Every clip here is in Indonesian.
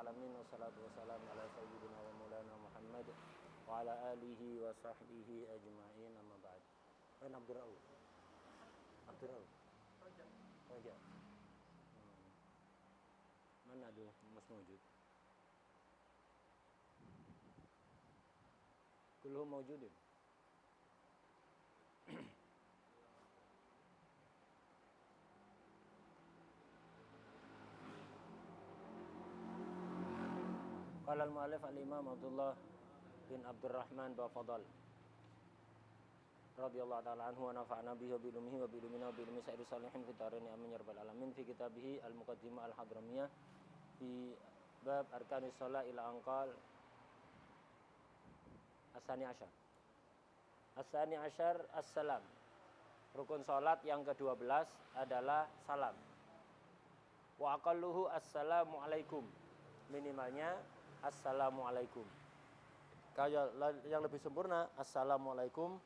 Alamin wassalatu wassalamu ala sayyidina wa maulana Muhammad wa ala alihi wa sahbihi ajma'in amma ba'd. Kan Abdul Rauf. Raja. Mana tuh Mas Mawjud? Kulluhum mawjudin. Qala al-mu'allif al-imam Abdullah bin Abdurrahman bin Fadl radhiyallahu ta'ala anhu wa nafa'ana bihi wa bi ilmihi wa bi ilmina wa bi ilmi sayyidis salihin fi darin amin ya rabbal alamin fi kitabih al-muqaddimah al-hadramiyah fi bab arkanis shalah ila anqal as-sani asyar as-salam. Rukun salat yang ke-12 adalah salam. Wa aqalluhu assalamu alaikum. Minimalnya assalamualaikum. Yang lebih sempurna assalamualaikum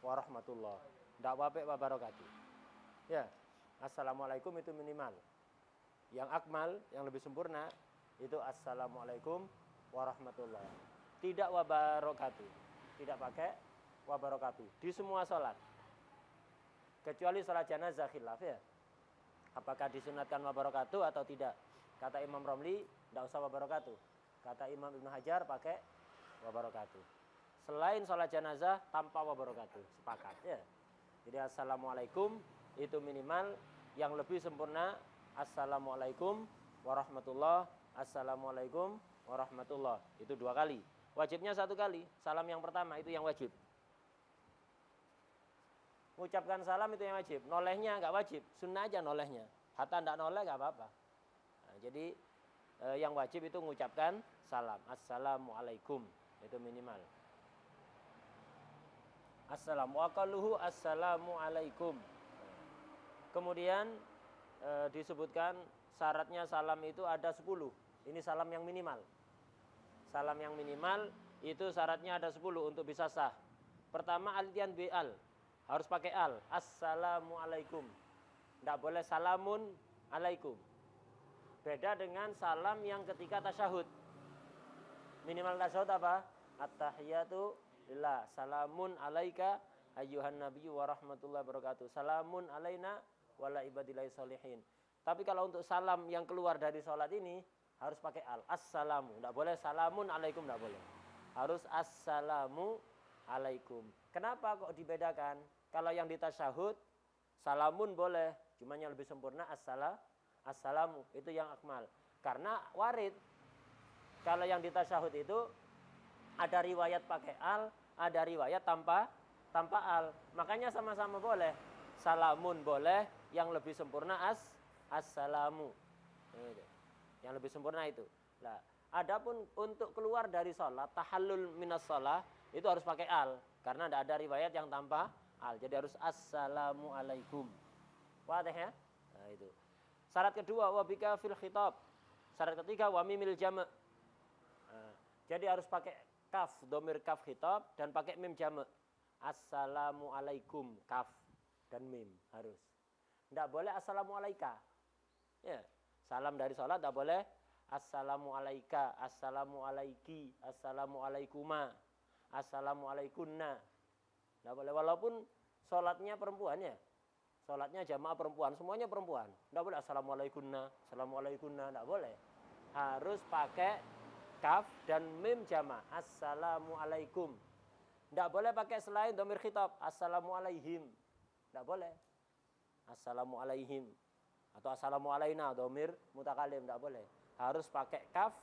warahmatullah. Ndak wape wabarakatuh. Ya, assalamualaikum itu minimal. Yang akmal, yang lebih sempurna itu assalamualaikum warahmatullah. Tidak wabarakatuh. Tidak pakai wabarakatuh di semua salat. Kecuali salat janazah khilaf ya. Apakah disunatkan wabarakatuh atau tidak? Kata Imam Romli, tidak usah wabarakatuh. Kata Imam Ibnu Hajar, pakai wabarakatuh. Selain sholat janazah, tanpa wabarakatuh. Sepakat ya. Jadi assalamualaikum itu minimal. Yang lebih sempurna, assalamualaikum warahmatullah. Assalamualaikum warahmatullah. Itu 2 kali. Wajibnya 1 kali. Salam yang pertama itu yang wajib. Mengucapkan salam itu yang wajib. Nolehnya nggak wajib. Sunnah aja nolehnya. Hatta nggak noleh nggak apa-apa. Nah, jadi yang wajib itu mengucapkan salam. Assalamualaikum. Itu minimal. Assalamualaikum. Kemudian disebutkan syaratnya salam itu ada 10. Ini salam yang minimal. Salam yang minimal itu syaratnya ada 10 untuk bisa sah. Pertama al-tian bi'al. Harus pakai al. Assalamualaikum. Tidak boleh salamun alaikum. Beda dengan salam yang ketika tasyahud. Minimal tasyahud apa? At-tahiyatu lillah. Salamun alaika ayyuhan nabiyyu wa rahmatullahi wabarakatuh. Salamun alaina wa ala ibadillahi sholihin. Tapi kalau untuk salam yang keluar dari sholat ini harus pakai al. Assalamu. Tidak boleh salamun alaikum, tidak boleh. Harus assalamu alaikum. Kenapa kok dibedakan? Kalau yang di tasyahud salamun boleh, cuma yang lebih sempurna assalamu, itu yang akmal. Karena warid. Kalau yang di tasyahud itu ada riwayat pakai al, ada riwayat tanpa al. Makanya sama-sama boleh. Salamun boleh, yang lebih sempurna assalamu. Yang lebih sempurna itu. Nah, adapun untuk keluar dari sholat, tahallul minas sholat, itu harus pakai al. Karena tidak ada riwayat yang tanpa al. Jadi harus assalamualaikum. Wadah ya? Nah, itu. Syarat kedua wabika fil khitab. Syarat ketiga wa mimil jama'. Nah, jadi harus pakai kaf, domir kaf khitab dan pakai mim jama'. Assalamualaikum kaf dan mim harus. Tidak boleh assalamualaika. Ya, salam dari salat tidak boleh assalamualaika, assalamualaiki, assalamualaikuma, assalamualaikunna. Tidak boleh walaupun salatnya perempuan ya. Salatnya jamaah perempuan, semuanya perempuan. Tidak boleh assalamualaikunna, assalamualaikunna, tidak boleh. Harus pakai kaf dan mim jamaah. Assalamualaikum. Tidak boleh pakai selain domir khitab. Assalamualaihim. Tidak boleh. Assalamualaihim. Atau assalamualaina, domir mutakalim. Tidak boleh. Harus pakai kaf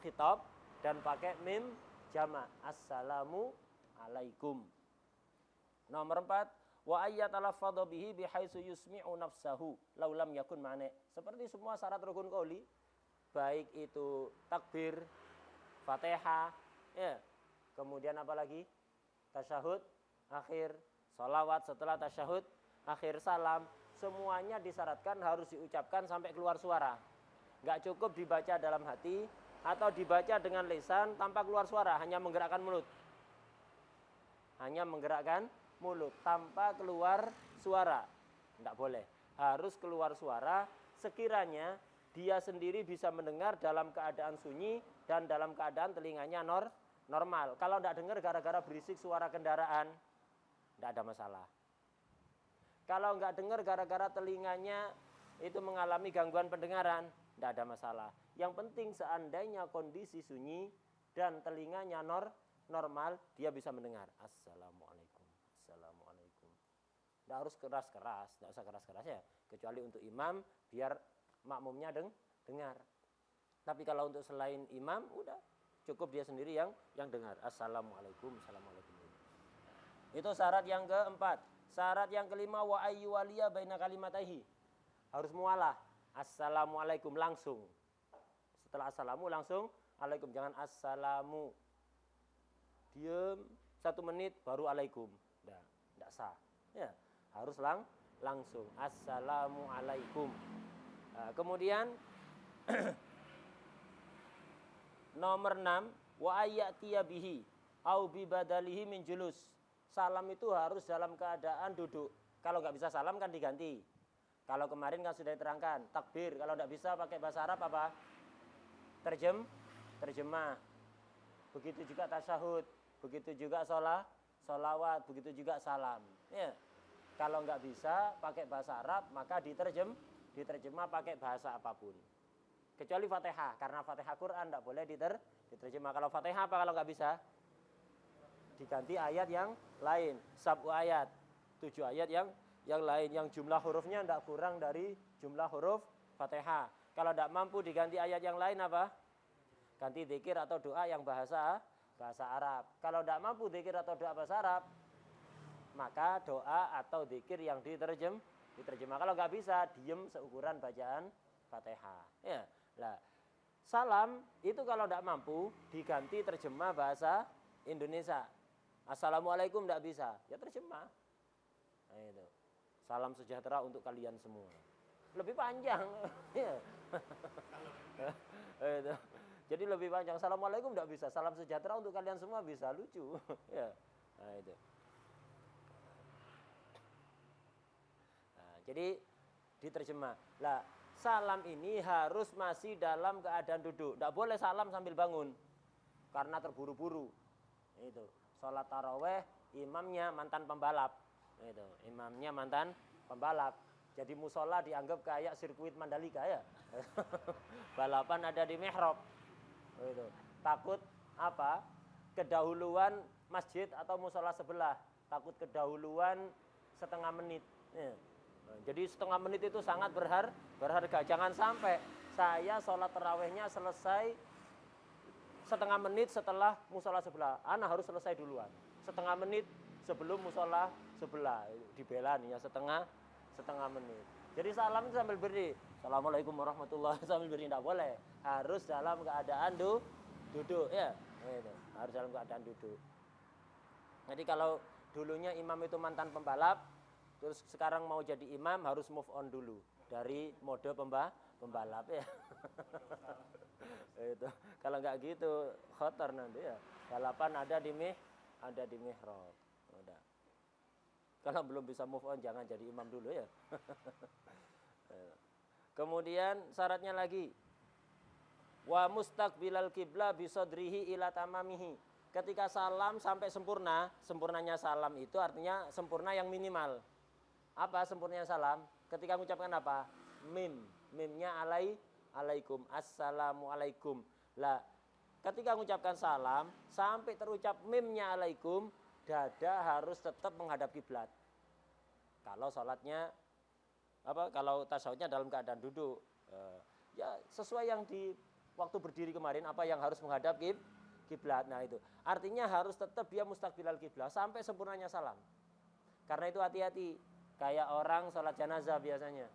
khitab dan pakai mim jamaah. Assalamualaikum. Nomor 4. Wa ayyatalaffadhu bihi bihaitsu yusmi'u nafsahu law lam yakun mane. Seperti semua syarat rukun qauli, baik itu takbir, Fatihah, ya. Kemudian apa lagi? Tasyahud akhir, sholawat setelah tasyahud akhir, salam, semuanya disyaratkan harus diucapkan sampai keluar suara. Enggak cukup dibaca dalam hati atau dibaca dengan lisan tanpa keluar suara, hanya menggerakkan mulut. Hanya menggerakkan mulut tanpa keluar suara. Tidak boleh. Harus keluar suara sekiranya dia sendiri bisa mendengar dalam keadaan sunyi dan dalam keadaan telinganya normal. Kalau tidak dengar gara-gara berisik suara kendaraan, tidak ada masalah. Kalau nggak dengar gara-gara telinganya itu mengalami gangguan pendengaran, tidak ada masalah. Yang penting seandainya kondisi sunyi dan telinganya normal, dia bisa mendengar. Assalamualaikum, assalamualaikum. Tidak harus keras-keras, tidak usah keras-keras ya. Kecuali untuk imam, biar makmumnya dengar. Tapi kalau untuk selain imam, udah cukup dia sendiri yang dengar. Assalamualaikum, assalamualaikum. Itu syarat yang keempat. Syarat yang kelima, wa ayyu waliya baina kalimataihi. Harus mualah. Assalamualaikum langsung. Setelah assalamu langsung alaikum, jangan assalamu. Diam 1 menit baru alaikum. Enggak sah. Ya, harus langsung. Assalamualaikum. Nah, kemudian nomor 6, wa ayyatiya bihi au bi badalihi min julus. Salam itu harus dalam keadaan duduk. Kalau nggak bisa salam kan diganti. Kalau kemarin kan sudah diterangkan, takbir. Kalau nggak bisa pakai bahasa Arab apa? Terjemah. Begitu juga tasyahud, begitu juga sholawat, begitu juga salam. Ya. Kalau nggak bisa pakai bahasa Arab, maka diterjemah pakai bahasa apapun. Kecuali Fatihah, karena Fatihah Quran tidak boleh diterjemah. Kalau Fatihah apa kalau nggak bisa? Diganti ayat yang lain, 7 ayat, 7 ayat yang lain, yang jumlah hurufnya tidak kurang dari jumlah huruf Fatihah. Kalau tidak mampu diganti ayat yang lain apa? Ganti zikir atau doa yang bahasa Arab. Kalau tidak mampu zikir atau doa bahasa Arab, maka doa atau zikir yang diterjemah. Kalau nggak bisa, diem seukuran bacaan Fatihah. Ya, lah. Salam itu kalau tidak mampu diganti terjemah bahasa Indonesia. Assalamualaikum tidak bisa, ya terjemah. Nah, itu. Salam sejahtera untuk kalian semua. Lebih panjang. Itu. Jadi lebih panjang. Assalamualaikum tidak bisa, salam sejahtera untuk kalian semua bisa, lucu. Ya. Nah, itu. Nah, jadi diterjemah. Lah, salam ini harus masih dalam keadaan duduk. Tidak boleh salam sambil bangun. Karena terburu-buru. Itu. Sholat taraweh, imamnya mantan pembalap. Itu. Imamnya mantan pembalap. Jadi musola dianggap kayak sirkuit Mandalika ya. Balapan ada di mihrab. Itu. Takut apa? Kedahuluan masjid atau musola sebelah. Takut kedahuluan setengah menit. Ya. Jadi setengah menit itu sangat berharga. Jangan sampai saya sholat tarawehnya selesai setengah menit setelah musola sebelah. Ana harus selesai duluan. Setengah menit sebelum musola sebelah. Dibela nih ya setengah menit. Jadi salam itu sambil berdiri. Assalamualaikum warahmatullahi wabarakatuh. Sambil berdiri tidak boleh. Harus dalam keadaan duduk ya. Itu. Harus dalam keadaan duduk. Jadi kalau dulunya imam itu mantan pembalap, terus sekarang mau jadi imam harus move on dulu dari mode pembalap ya. Itu. Kalau nggak gitu khotor nanti ya. Balapan ada di mihrab. Udah. Kalau belum bisa move on jangan jadi imam dulu ya. Kemudian syaratnya lagi, wa mustaqbilal qiblah bisadrihi ila tamamihi. Ketika salam sampai sempurna, sempurnanya salam itu artinya sempurna yang minimal. Apa sempurnanya salam? Ketika mengucapkan apa? Mimnya alaikum, assalamualaikum. Lah, ketika mengucapkan salam sampai terucap mimnya alaikum, dada harus tetap menghadap kiblat. Kalau sholatnya kalau tasyahudnya dalam keadaan duduk, ya sesuai yang di waktu berdiri kemarin, apa yang harus menghadap kiblat. Nah itu artinya harus tetap dia mustaqbilal kiblat sampai sempurnanya salam. Karena itu hati-hati, kayak orang sholat jenazah biasanya.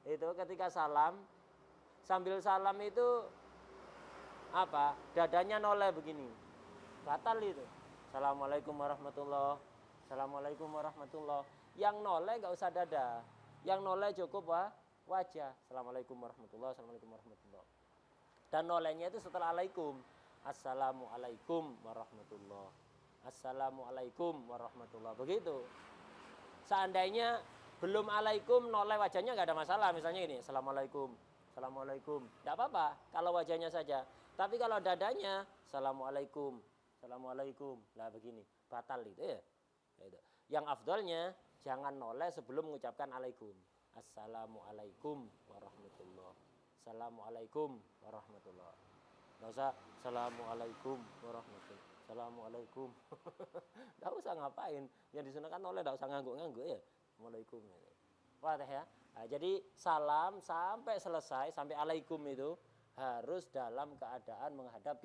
Itu ketika salam, sambil salam itu dadanya noleh begini, batal itu. Assalamualaikum warahmatullahi. Assalamualaikum warahmatullahi. Yang noleh nggak usah dada, yang noleh cukup wajah. Assalamualaikum warahmatullahi. Assalamualaikum warahmatullahi. Dan nolehnya itu setelah alaikum. Assalamualaikum warahmatullahi. Assalamualaikum warahmatullahi. Begitu. Seandainya belum alaikum noleh wajahnya nggak ada masalah. Misalnya ini, assalamualaikum Assalamualaikum. Tidak apa-apa kalau wajahnya saja. Tapi kalau dadanya, Assalamualaikum. Assalamualaikum. Lah begini, batal itu ya. Itu. Yang afdolnya, jangan noleh sebelum mengucapkan alaikum. Assalamualaikum warahmatullah. Assalamualaikum warahmatullah. Nggak usah, Assalamualaikum warahmatullah. Assalamualaikum. Nggak usah ngapain. Yang disunahkan noleh, nggak usah ngangguk-ngangguk ya. Assalamualaikum. Wadah ya. Nah, jadi salam sampai selesai, sampai alaikum itu harus dalam keadaan menghadap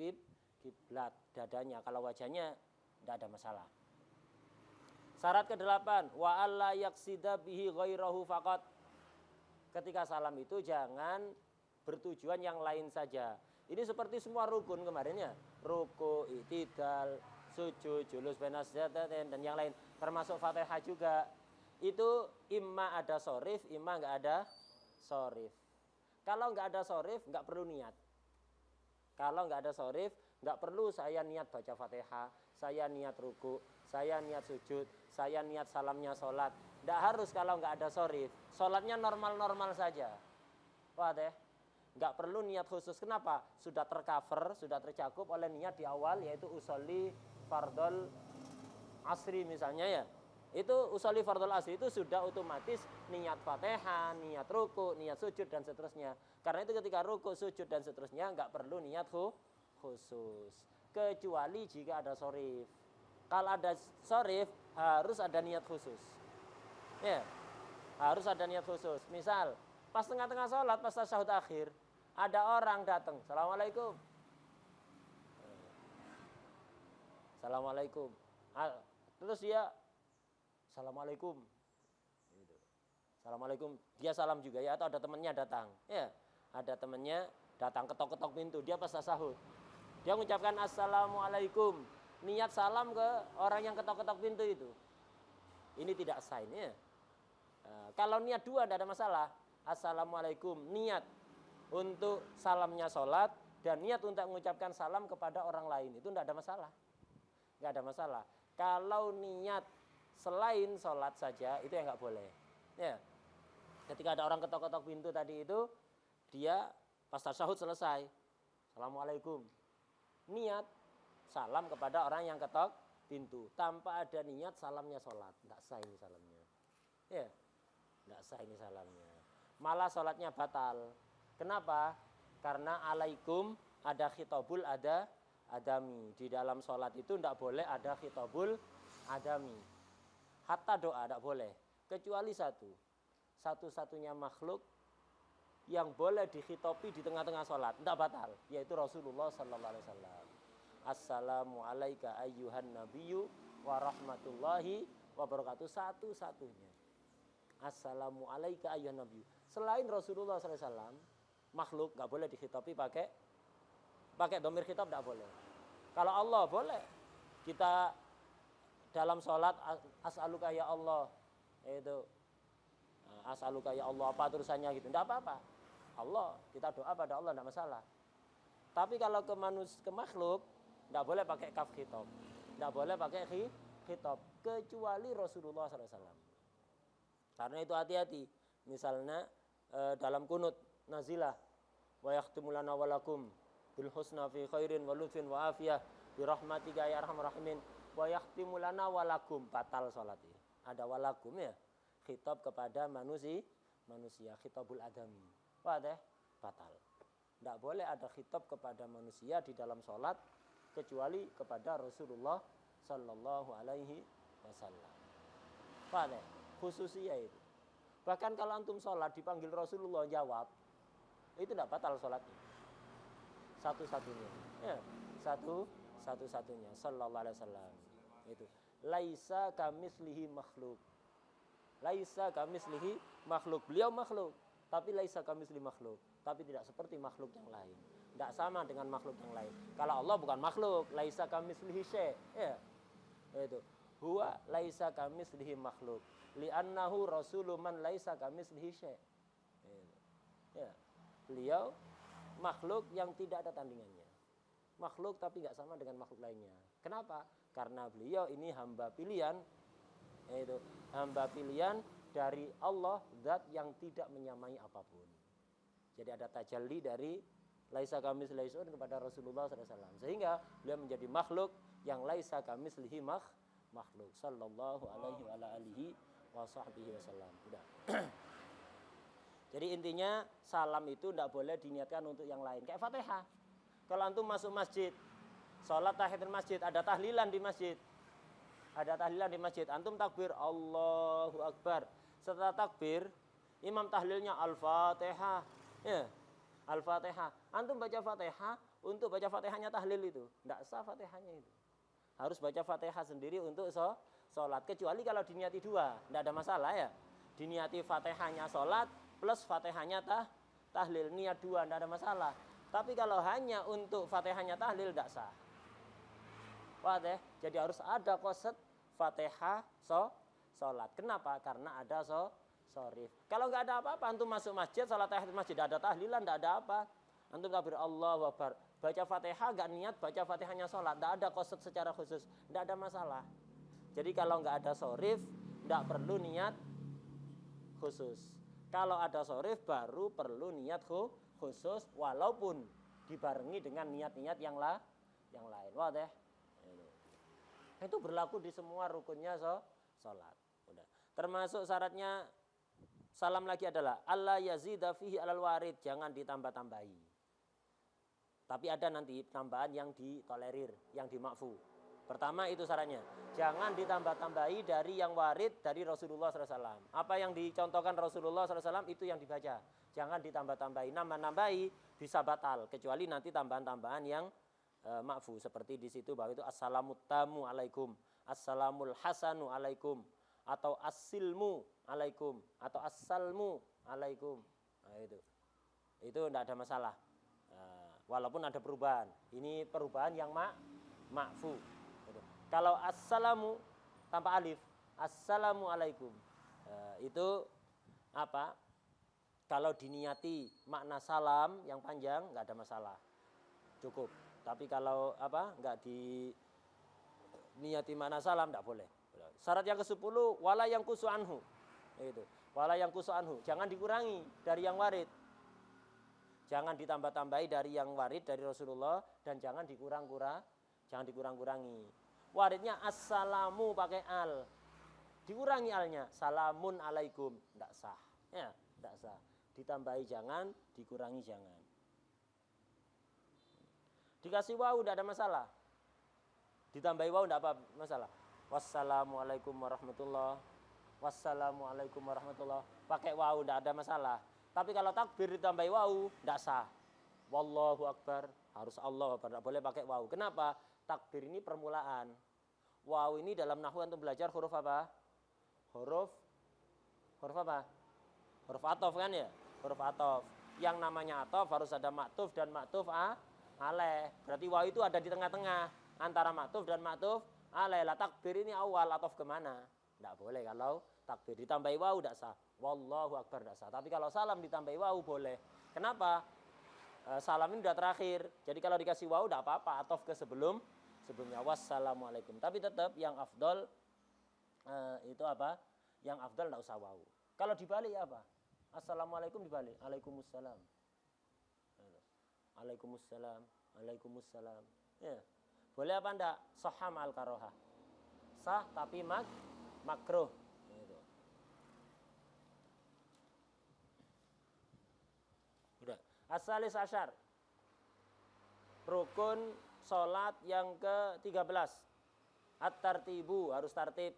kiblat dadanya. Kalau wajahnya tidak ada masalah. Syarat ke-8, wa alla yaksida bihi ghairahu faqat. Ketika salam itu jangan bertujuan yang lain saja. Ini seperti semua rukun kemarin ya. Ruku, i'tidal, sujud, julus baina sajdatain dan yang lain, termasuk Fatihah juga. Itu imma ada sorif, imma enggak ada sorif. Kalau enggak ada sorif, enggak perlu niat. Kalau enggak ada sorif, enggak perlu saya niat baca Fatihah, saya niat ruku, saya niat sujud, saya niat salamnya sholat. Enggak harus kalau enggak ada sorif. Sholatnya normal-normal saja. Wah deh, enggak perlu niat khusus. Kenapa? Sudah tercover, sudah tercakup oleh niat di awal, yaitu usolli fardol asri misalnya ya. Itu usolli fardhul asri itu sudah otomatis niat Fatihah, niat ruku, niat sujud dan seterusnya. Karena itu ketika ruku, sujud dan seterusnya enggak perlu niat khusus. Kecuali jika ada sorif. Kalau ada sorif harus ada niat khusus. Ya, harus ada niat khusus. Misal pas tengah-tengah sholat, pas tasyahud akhir, ada orang datang, Assalamualaikum. Assalamualaikum. Terus dia Assalamualaikum. Assalamualaikum. Dia salam juga ya, atau ada temannya datang. Ya, ada temannya datang ketok-ketok pintu. Dia pas tasyahud. Dia mengucapkan Assalamualaikum. Niat salam ke orang yang ketok-ketok pintu itu. Ini tidak sah ya. Kalau niat dua tidak ada masalah. Assalamualaikum. Niat untuk salamnya sholat dan niat untuk mengucapkan salam kepada orang lain. Itu tidak ada masalah. Tidak ada masalah. Kalau niat selain sholat saja itu yang nggak boleh. Ya, ketika ada orang ketok-ketok pintu tadi itu, dia pas tasyahud selesai, Assalamualaikum, niat salam kepada orang yang ketok pintu tanpa ada niat salamnya sholat, nggak sah ini salamnya. Ya, nggak sah ini salamnya. Malah sholatnya batal. Kenapa? Karena alaikum ada khitabul ada adami. Di dalam sholat itu tidak boleh ada khitabul adami. Hatta doa tidak boleh. Kecuali satu-satunya makhluk yang boleh dikhitopi di tengah-tengah sholat, tidak batal, yaitu Rasulullah sallallahu alaihi wasallam. Assalamualaikum ayyuhan nabiyyu wa rahmatullahi wa barakatuh, satu-satunya. Assalamualaikum ayyuhan nabiyyu. Selain Rasulullah sallallahu alaihi wasallam, makhluk nggak boleh dikhitopi pakai dhamir khitab, tidak boleh. Kalau Allah boleh. Kita dalam sholat as'aluka ya Allah, itu as'aluka ya Allah, apa terusannya gitu, tidak apa-apa. Allah, kita doa pada Allah tidak masalah. Tapi kalau ke makhluk tidak boleh pakai kaf khitab, tidak boleh pakai khitab, kecuali Rasulullah SAW. Karena itu hati-hati. Misalnya dalam kunut nazilah, wa yakhtimu lana wa lakum bil husna fi khairin wa lutfin wa afiyah bi rahmatika ya arhamar rahimin wa yakhtimu lana wa lakum, batal salat ini. Ada walakum ya, khitab kepada manusia, khitabul adami. Wah deh, batal. Tidak boleh ada khitab kepada manusia di dalam salat kecuali kepada Rasulullah sallallahu alaihi wasallam. Wah deh, khususnya itu. Bahkan kalau antum salat dipanggil Rasulullah jawab, itu tidak batal salatnya. Satu-satunya. Ya, satu-satunya sallallahu alaihi wasallam. Itu laisa kamislihi makhluk. Laisa kamislihi makhluk. Beliau makhluk, tapi laisa kamislihi makhluk, tapi tidak seperti makhluk yang lain. Tidak sama dengan makhluk yang lain. Kalau Allah bukan makhluk, laisa kamislihi syai'. Ya. Itu. Huwa laisa kamislihi makhluk. Li'annahu rasulun man laisa kamislihi syai'. Ya. Beliau makhluk yang tidak ada tandingannya. Makhluk tapi nggak sama dengan makhluk lainnya. Kenapa? Karena beliau ini hamba pilihan, yaitu hamba pilihan dari Allah, zat yang tidak menyamai apapun. Jadi ada tajalli dari laisa kamitslihi syai'un kepada Rasulullah SAW. Sehingga beliau menjadi makhluk yang laisa kamitslihi makhluk sallallahu alaihi wasallam. Udah. Jadi intinya salam itu tidak boleh diniatkan untuk yang lain. Kayak Fatihah. Kalau antum masuk masjid, sholat tahiyatul masjid, ada tahlilan di masjid. Ada tahlilan di masjid. Antum takbir Allahu Akbar. Setelah takbir, imam tahlilnya Al-Fatihah. Ya. Al-Fatihah. Antum baca Fatihah untuk baca Fatihahnya tahlil itu. Tidak sah Fatihahnya itu. Harus baca Fatihah sendiri untuk sholat. Kecuali kalau diniati dua. Tidak ada masalah ya. Diniati Fatihahnya sholat plus Fatihahnya tahlil. Niat dua, tidak ada masalah. Tapi kalau hanya untuk Fatihahnya tahlil, tidak sah. Fatih. Jadi harus ada qasad Fatihah sholat. Kenapa? Karena ada sorif. Kalau nggak ada apa-apa, antum masuk masjid, sholat tahiyatul masjid, ada tahlilan, tidak ada apa. Antum takbir Allahu Akbar, baca Fatihah, nggak niat baca Fatihahnya sholat, tidak ada qasad secara khusus, tidak ada masalah. Jadi kalau nggak ada sorif, tidak perlu niat khusus. Kalau ada sorif, baru perlu niat khusus, walaupun dibarengi dengan niat-niat yang lain. Wah deh. Itu berlaku di semua rukunnya sholat. Udah. Termasuk syaratnya salam lagi adalah alla yazida fihi alal warid, jangan ditambah-tambahi. Tapi ada nanti tambahan yang ditolerir, yang dimakfu. Pertama itu syaratnya, jangan ditambah-tambahi dari yang warid dari Rasulullah SAW. Apa yang dicontohkan Rasulullah SAW itu yang dibaca. Jangan ditambah-tambahi, nambah-nambahi bisa batal, kecuali nanti tambahan-tambahan yang makfu. Seperti di situ bahwa itu assalamu tamu alaikum, assalamul hasanu alaikum, atau as-silmu alaikum, atau as-salmu alaikum. Nah, itu tidak ada masalah. Walaupun ada perubahan. Ini perubahan yang makfu. Kalau assalamu tanpa alif, assalamu alaikum. Itu apa? Kalau diniati makna salam yang panjang nggak ada masalah. Cukup. Tapi kalau nggak diniati makna salam nggak boleh. Syarat yang ke-10 wala yang kusu anhu. Itu. Wala yang kusu anhu, jangan dikurangi dari yang warid. Jangan ditambah-tambahi dari yang warid dari Rasulullah dan jangan dikurang-kurangi. Waridnya assalamu pakai al. Dikurangi alnya, salamun alaikum, enggak sah. Ya, enggak sah. Ditambahi jangan, dikurangi jangan. Dikasih wawu enggak ada masalah. Ditambahi wawu enggak apa masalah. Wassalamualaikum warahmatullahi. Wassalamualaikum warahmatullahi. Pakai wawu enggak ada masalah. Tapi kalau takbir ditambahi wawu enggak sah. Wallahu akbar, harus Allah akbar, enggak boleh pakai wawu. Kenapa? Takbir ini permulaan. Wawu ini dalam nahwu untuk belajar huruf apa? Huruf apa? Huruf atof kan ya? Huruf atof. Yang namanya atof harus ada maktuf dan maktuf alaih. Berarti wawu itu ada di tengah-tengah antara maktuf dan maktuf alaih. Lah takbir ini awal, atof kemana? Tidak boleh kalau takbir ditambahi wawu tidak sah. Wallahu akbar tidak sah. Tapi kalau salam ditambahi wawu boleh. Kenapa? Salam ini sudah terakhir. Jadi kalau dikasih wawu tidak apa-apa. Atof ke sebelumnya. Wassalamualaikum. Tapi tetap yang afdol itu apa? Yang afdal tidak usah wawu. Kalau dibalik apa? Assalamualaikum dibalik. Alaikumussalam. Alaikumussalam. Alaikumussalam. Ya. Boleh apa enggak? Saham al-karohah. Sah tapi makruh. Gitu. Udah. As-salis asyar. Rukun sholat yang ke-13. At-tartibu, harus tartib.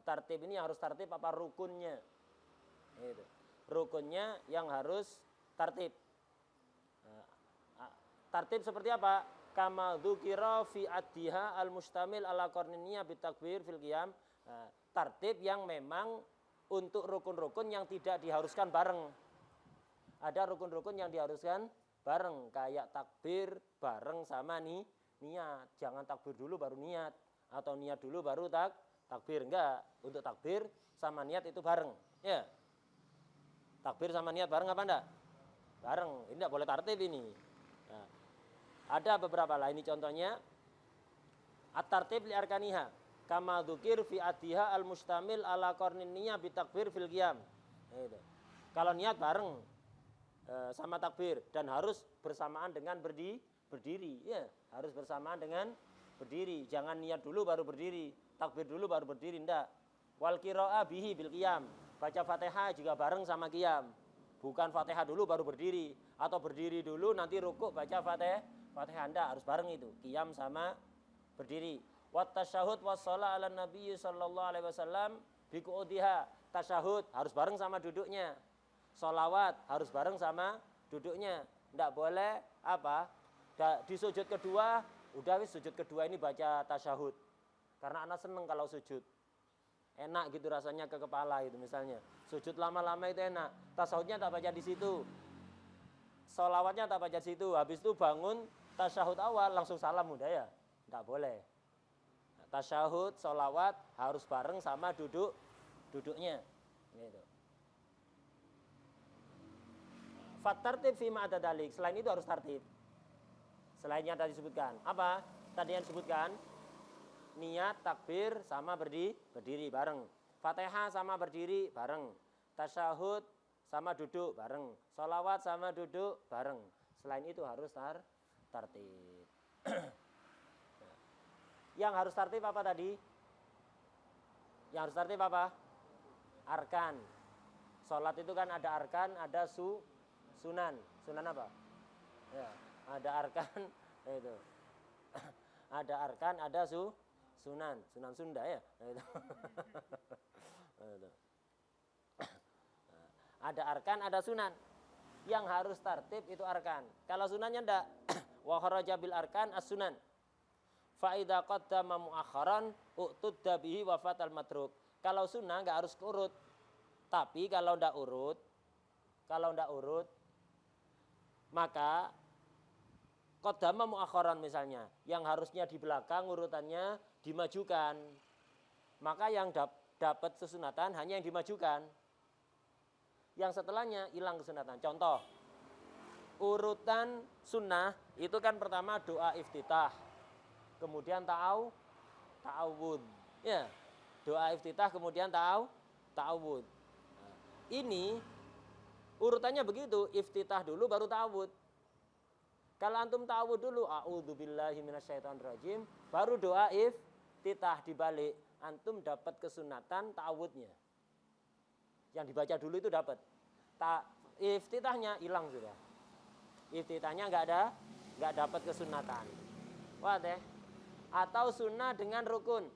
Tartib ini harus tartib apa rukunnya? Gitu. Rukunnya yang harus tartib. Tartib seperti apa? Kama dzukira fi addiha al-mustamil ala qarniniyah bitakbir fil qiyam. Tartib yang memang untuk rukun-rukun yang tidak diharuskan bareng. Ada rukun-rukun yang diharuskan bareng, kayak takbir bareng sama niat. Jangan takbir dulu baru niat, atau niat dulu baru takbir. Enggak, untuk takbir sama niat itu bareng. Ya. Takbir sama niat bareng apa enggak? Bareng. Ini enggak boleh tartib ini. Nah, ada beberapa lah, ini contohnya. At-tartib li arkaniha kama dzukir fi addiha al-mustamil ala qarnin niyah bitakbir fil qiyam. Gitu. Kalau niat bareng, sama takbir dan harus bersamaan dengan berdiri. Ya, harus bersamaan dengan berdiri. Jangan niat dulu baru berdiri, takbir dulu baru berdiri, enggak. Wal qira'a bihi bil qiyam. Baca Fatihah juga bareng sama qiyam. Bukan Fatihah dulu baru berdiri atau berdiri dulu nanti rukuk baca Fatihah, enggak, harus bareng itu. Qiyam sama berdiri. Wat tasyahud was shalah ala nabi sallallahu alaihi wasallam bi qu'udiha. Tasyahud harus bareng sama duduknya. Sholawat harus bareng sama duduknya. Enggak boleh di sujud kedua, udah wis sujud kedua ini baca tasyahud. Karena anak seneng kalau sujud. Enak gitu rasanya ke kepala itu misalnya. Sujud lama-lama itu enak. Tasyahudnya tak baca di situ. Sholawatnya tak baca di situ. Habis itu bangun tasyahud awal langsung salam udah ya. Enggak boleh. Tasyahud, sholawat harus bareng sama duduknya. Gitu. Fatartib fi ma'ada dalik. Selain itu harus tartib. Selainnya tadi disebutkan. Apa? Tadi yang disebutkan niat, takbir sama berdiri bareng. Fatihah sama berdiri bareng. Tasyahud sama duduk bareng. Sholawat sama duduk bareng. Selain itu harus tartib. Yang harus tartib apa tadi? Yang harus tartib apa? Arkan. Sholat itu kan ada arkan, ada sunan. Sunan apa? Ya, ada arkan itu. Ada arkan, ada sunan. Sunan Sunda ya. Itu. Ada arkan, ada sunan. Yang harus tartib itu arkan. Kalau sunannya ndak, wa kharaja bil arkan as-sunan. Fa idza qaddama muakharan uqtudda bihi wa fatal matruk. Kalau sunnah enggak harus urut. Tapi kalau ndak urut maka qaddama muakharan misalnya, yang harusnya di belakang urutannya dimajukan. Maka yang dapat kesunatan hanya yang dimajukan. Yang setelahnya hilang kesunatan. Contoh, urutan sunnah itu kan pertama doa iftitah, kemudian ta'awud. Ya, doa iftitah kemudian ta'awud. Nah, ini urutannya begitu, iftitah dulu baru ta'awud. Kalau antum ta'awud dulu, a'udzubillahi minasyaitonirrajim, baru doa iftitah dibalik, antum dapat kesunatan ta'awudnya. Yang dibaca dulu itu dapat. Iftitahnya hilang sudah. Iftitahnya enggak dapat kesunatan. Wah deh. Atau sunnah dengan rukun.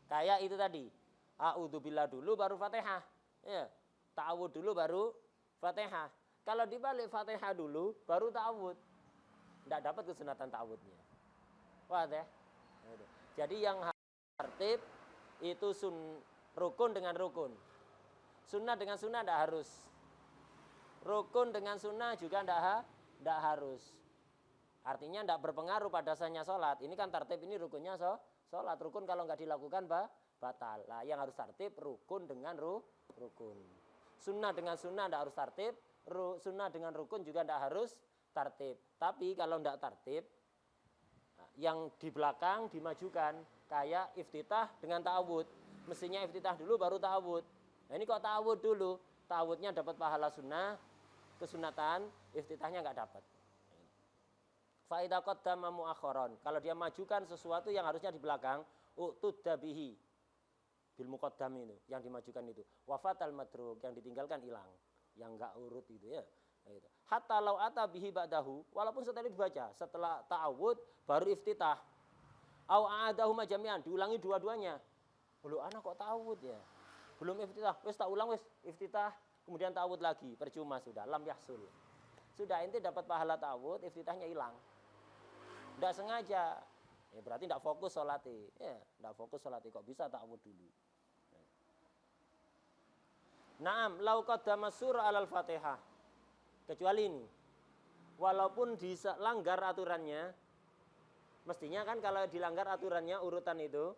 Kayak itu tadi. A'udzubillah dulu baru Fatihah. Ya. Ta'awud dulu baru Fatihah. Kalau dibalik Fatihah dulu baru ta'awud. Enggak dapat kesunatan ta'awudnya. Wah deh. Jadi yang tertib itu rukun dengan rukun. Sunnah dengan sunnah tidak harus. Rukun dengan sunnah juga tidak harus. Artinya tidak berpengaruh pada sahnya sholat. Ini kan tertib, ini rukunnya sholat. Rukun kalau nggak dilakukan batal. Nah, yang harus tertib rukun dengan rukun. Sunnah dengan sunnah tidak harus tertib. Sunnah dengan rukun juga tidak harus tertib. Tapi kalau tidak tertib, yang di belakang dimajukan. Kayak iftitah dengan ta'awud. Mestinya iftitah dulu baru ta'awud. Nah, ini kok ta'awud dulu, ta'awudnya dapat pahala sunnah, kesunatan, iftitahnya enggak dapat. Fa idza qaddama muakharan, kalau dia majukan sesuatu yang harusnya di belakang, uqtudda bihi bil muqaddam itu, yang dimajukan itu. Wa fatal matruk, yang ditinggalkan hilang, yang enggak urut itu ya. Gitu. Hatta law ata bihi ba'dahu, walaupun setelah dibaca, setelah ta'awud baru iftitah. Au a'adahu majami'an, diulangi dua-duanya. Loh, anak kok ta'awud ya? Belum iftitah, wis tak ulang wis iftitah, kemudian ta'awud lagi, percuma sudah, lam yahsul. Sudah ente dapat pahala ta'awud, iftitahnya hilang. Enggak sengaja. Ya berarti enggak fokus salate. Ya, enggak fokus salate kok bisa ta'awud dulu. Naam, lau qaddama surah alal Fatihah. Kecuali ini. Walaupun dilanggar aturannya, mestinya kan kalau dilanggar aturannya urutan itu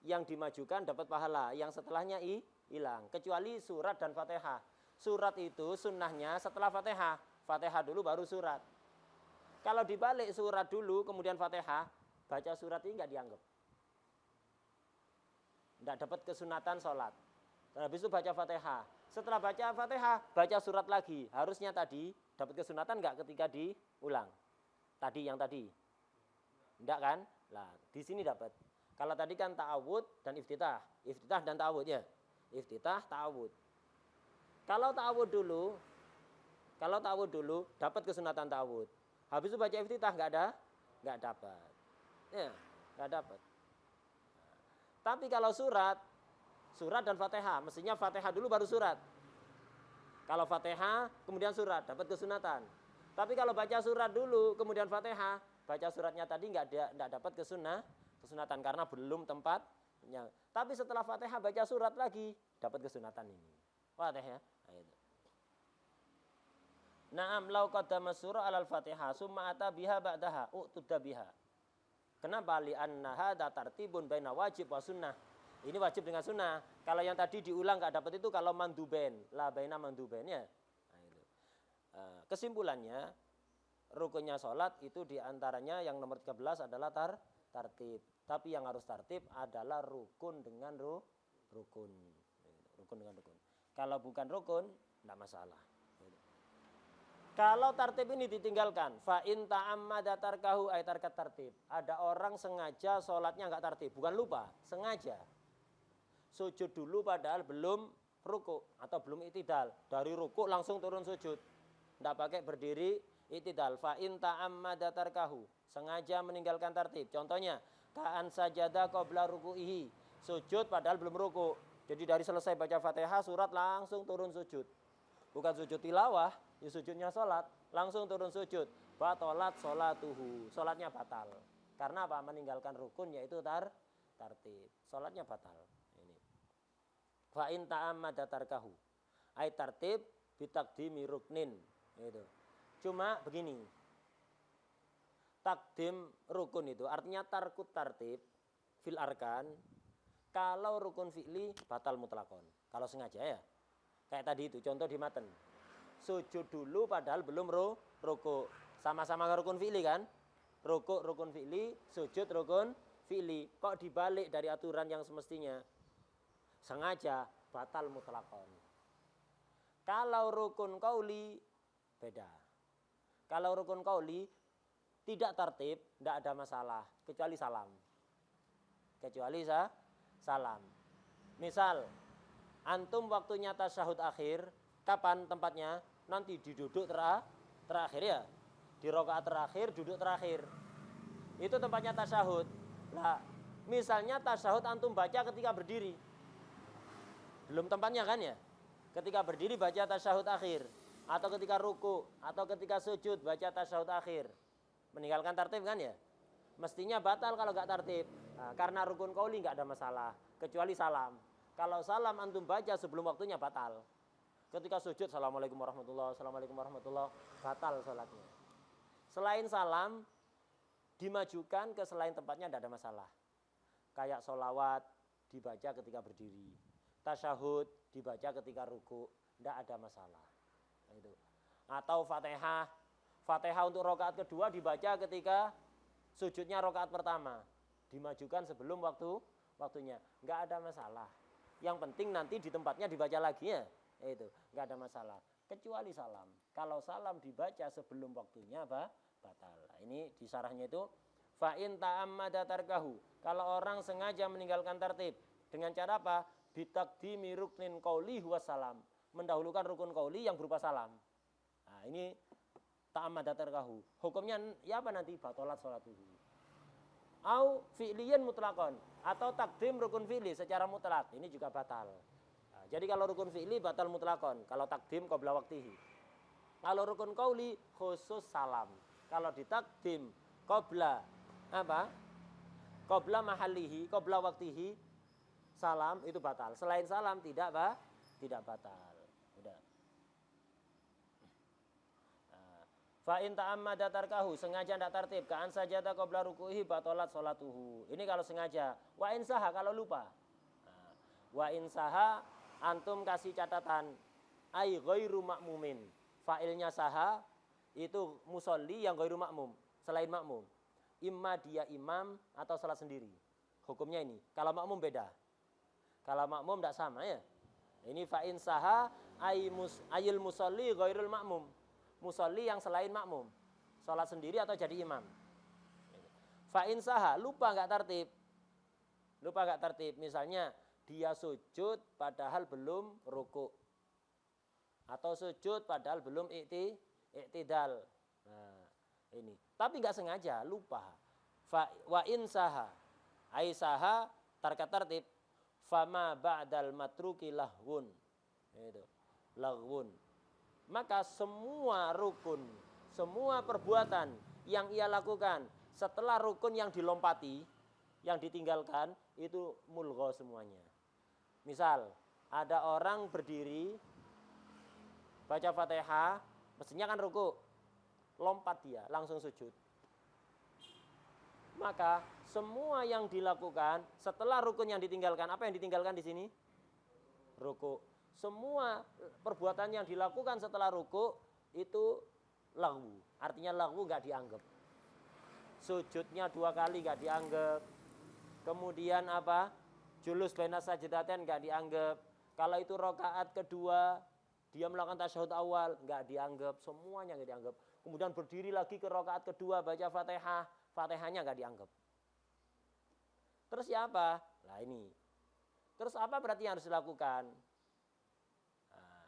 yang dimajukan dapat pahala, yang setelahnya hilang. Kecuali surat dan Fatihah. Surat itu sunnahnya setelah Fatihah. Fatihah dulu baru surat. Kalau dibalik surat dulu kemudian Fatihah, baca surat ini enggak dianggap. Enggak dapat kesunatan sholat. Habis itu baca Fatihah. Setelah baca Fatihah, baca surat lagi. Harusnya tadi dapat kesunatan enggak ketika diulang? Tadi yang tadi. Enggak kan? Lah, di sini dapat. Kalau tadi kan ta'awud dan iftitah. Iftitah dan ta'awud ya. Iftitah, ta'awud. Kalau ta'awud dulu dapat kesunatan ta'awud. Habis itu baca iftitah enggak dapat. Ya, enggak dapat. Tapi kalau surat dan Fatihah, mestinya Fatihah dulu baru surat. Kalau Fatihah kemudian surat dapat kesunatan. Tapi kalau baca surat dulu kemudian Fatihah, baca suratnya tadi enggak dapat kesunatan karena belum tempatnya. Tapi setelah Fatihah baca surat lagi dapat kesunatan ini. Fatihah. Naam lau qaddama surah alal Fatihah summa ata biha ba'daha u'tudda biha. Kenapa? Li'anna hadza tartibun baina wajib wa sunnah. Ini wajib dengan sunnah. Kalau yang tadi diulang enggak dapat itu kalau manduben, la baina manduben ya. Kesimpulannya rukunnya sholat itu diantaranya yang nomor 13 adalah tartib. Tapi yang harus tartib adalah rukun dengan rukun. Rukun dengan rukun. Kalau bukan rukun, tidak masalah. Kalau tartib ini ditinggalkan, fa in ta'ammada tarkahu ay tarkat tartib. Ada orang sengaja sholatnya enggak tartib, bukan lupa, sengaja. Sujud dulu padahal belum ruku atau belum i'tidal. Dari ruku langsung turun sujud. Enggak pakai berdiri i'tidal. Fa in ta'ammada tarkahu, sengaja meninggalkan tartib. Contohnya, ka'an sajada qabla ruku'ihi. Sujud padahal belum ruku. Jadi dari selesai baca Fatihah surat langsung turun sujud. Bukan sujud tilawah, ya sujudnya sholat, langsung turun sujud. Batalat sholatuhu, sholatnya batal. Karena apa? Meninggalkan rukun yaitu tartib. Sholatnya batal. Ini. Fa in ta'ammada tarkahu. Ai tartib bitaqdimi ruknin. Itu. Cuma begini. Takdim rukun itu artinya tarkut tartib fil arkan. Kalau rukun fi'li batal mutlakon. Kalau sengaja ya. Kayak tadi itu contoh di matan. Sujud dulu padahal belum ruku. Sama-sama rukun fi'li kan? Ruku rukun fi'li, sujud rukun fi'li. Kok dibalik dari aturan yang semestinya? Sengaja batal mutlakon. Kalau rukun qauli beda. Kalau rukun qauli tidak tertib, tidak ada masalah kecuali salam. Kecuali salam. Misal antum waktunya tasyahud akhir, kapan tempatnya? Nanti di duduk terakhir ya. Di rakaat terakhir, duduk terakhir. Itu tempatnya tasyahud. Lah, misalnya tasyahud antum baca ketika berdiri. Belum tempatnya kan ya? Ketika berdiri baca tasyahud akhir, atau ketika ruku, atau ketika sujud baca tasyahud akhir. Meninggalkan tartib kan ya? Mestinya batal kalau enggak tartib. Nah, karena rukun qauli enggak ada masalah, kecuali salam. Kalau salam antum baca sebelum waktunya batal. Ketika sujud assalamualaikum warahmatullahi batal salatnya. Selain salam dimajukan ke selain tempatnya tidak ada masalah. Kayak sholawat dibaca ketika berdiri, tasyahud dibaca ketika ruku, tidak ada masalah. Nah, itu. Atau Fatihah untuk rakaat kedua dibaca ketika sujudnya rakaat pertama, dimajukan sebelum waktunya, nggak ada masalah. Yang penting nanti di tempatnya dibaca lagi ya, itu nggak ada masalah. Kecuali salam. Kalau salam dibaca sebelum waktunya batal. Nah, ini di syarahnya itu fa in ta'ammada tarkahu. Kalau orang sengaja meninggalkan tartib dengan cara apa? Bitaqdimi ruknin qauli huwa salam. Mendahulukan rukun qauli yang berupa salam. Nah, ini ta'ammada tarkahu. Hukumnya ya apa nanti? Batalat sholatuhu. Au fi'liyan mutlaqan atau takdim rukun fi'li secara mutlak ini juga batal. Nah, jadi kalau rukun fi'li batal mutlaqan, kalau takdim qabla waqtihi. Kalau rukun qauli khusus salam. Kalau ditakdim qabla apa? Qabla mahallihi, qabla waqtihi salam itu batal. Selain salam tidak batal. Udah. Fa in ta'ammada tarkahu, sengaja tidak tertib, ka'an sajada qabla ruku'ihi batalat sholatuhu. Ini kalau sengaja. Wa in saha kalau lupa. Nah, wa in saha antum kasih catatan ai ghairu ma'mumin. Fa'ilnya saha itu musolli yang ghairu ma'mum, selain makmum. Imma dia imam atau salat sendiri. Hukumnya ini. Kalau makmum beda. Kalau makmum tidak sama ya. Ini fa'in saha ayil musalli ghairul makmum. Musalli yang selain makmum. Sholat sendiri atau jadi imam. Fa'in saha, lupa nggak tertib. Lupa nggak tertib. Misalnya dia sujud padahal belum ruku. Atau sujud padahal belum iktidal. Nah, ini. Tapi nggak sengaja, lupa. Wa'in saha. Ai saha tarka tertib. Fama ba'dal matruki lahwun. Itu. Lahwun. Maka semua rukun, semua perbuatan yang ia lakukan setelah rukun yang dilompati, yang ditinggalkan, itu mulgho semuanya. Misal, ada orang berdiri, baca Fatihah, mestinya kan ruku, lompat dia, langsung sujud. Maka semua yang dilakukan setelah rukun yang ditinggalkan, apa yang ditinggalkan di sini? Ruku. Semua perbuatan yang dilakukan setelah ruku itu laghwu. Artinya laghwu nggak dianggap. Sujudnya 2 kali nggak dianggap. Kemudian apa? Julus baina sajdatain nggak dianggap. Kalau itu rakaat kedua dia melakukan tasyahud awal nggak dianggap. Semuanya nggak dianggap. Kemudian berdiri lagi ke rakaat kedua baca Fatihah. Fatihahnya nggak dianggap. Terus ya apa? Nah ini. Terus apa berarti yang harus dilakukan? Nah,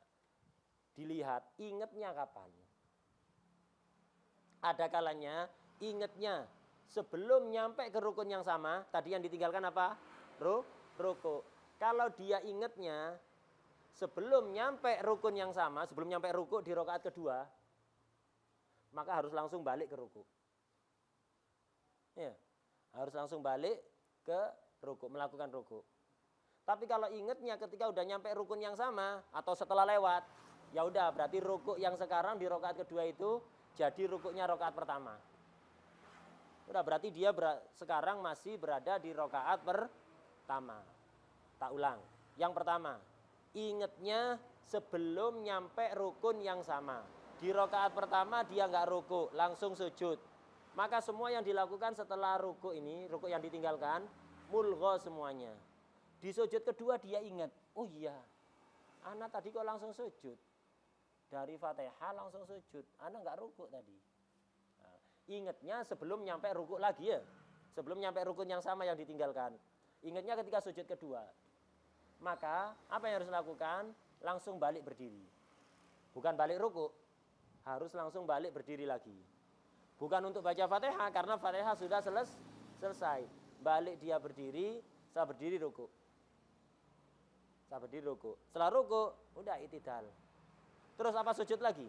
dilihat ingatnya kapan. Ada kalanya ingatnya sebelum nyampe ke rukun yang sama. Tadi yang ditinggalkan apa? Ruku. Kalau dia ingatnya sebelum nyampe rukun yang sama, sebelum nyampe ruku di rakaat kedua, maka harus langsung balik ke ruku. Ya, harus langsung balik ke ruku, melakukan ruku. Tapi kalau ingatnya ketika udah nyampe rukun yang sama atau setelah lewat, ya udah berarti ruku yang sekarang di rakaat kedua itu jadi rukuknya rakaat pertama. Udah berarti dia sekarang masih berada di rakaat pertama. Tak ulang. Yang pertama, ingatnya sebelum nyampe rukun yang sama. Di rakaat pertama dia nggak ruku, langsung sujud. Maka semua yang dilakukan setelah ruku ini, ruku yang ditinggalkan, mulgho semuanya. Di sujud kedua dia ingat, oh iya, ana tadi kok langsung sujud. Dari Fatihah langsung sujud, ana nggak ruku tadi. Nah, ingatnya sebelum nyampe ruku lagi ya, sebelum nyampe rukun yang sama yang ditinggalkan. Ingatnya ketika sujud kedua. Maka apa yang harus dilakukan? Langsung balik berdiri. Bukan balik ruku, harus langsung balik berdiri lagi. Bukan untuk baca Fatihah karena Fatihah sudah selesai. Balik dia berdiri, setelah berdiri ruku. Setelah ruku, udah i'tidal. Terus apa sujud lagi?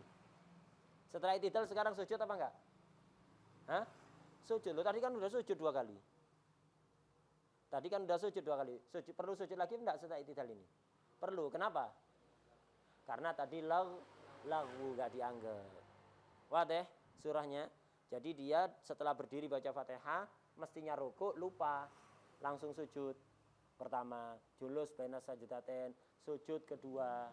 Setelah i'tidal sekarang sujud apa enggak? Hah? Sujud. Loh, tadi kan udah sujud 2 kali. Perlu sujud lagi enggak setelah i'tidal ini? Perlu. Kenapa? Karena tadi laghwu enggak dianggap. Wadih surahnya. Jadi dia setelah berdiri baca Fatihah, mestinya ruku, lupa. Langsung sujud. Pertama, julus baina sajdatain, sujud kedua.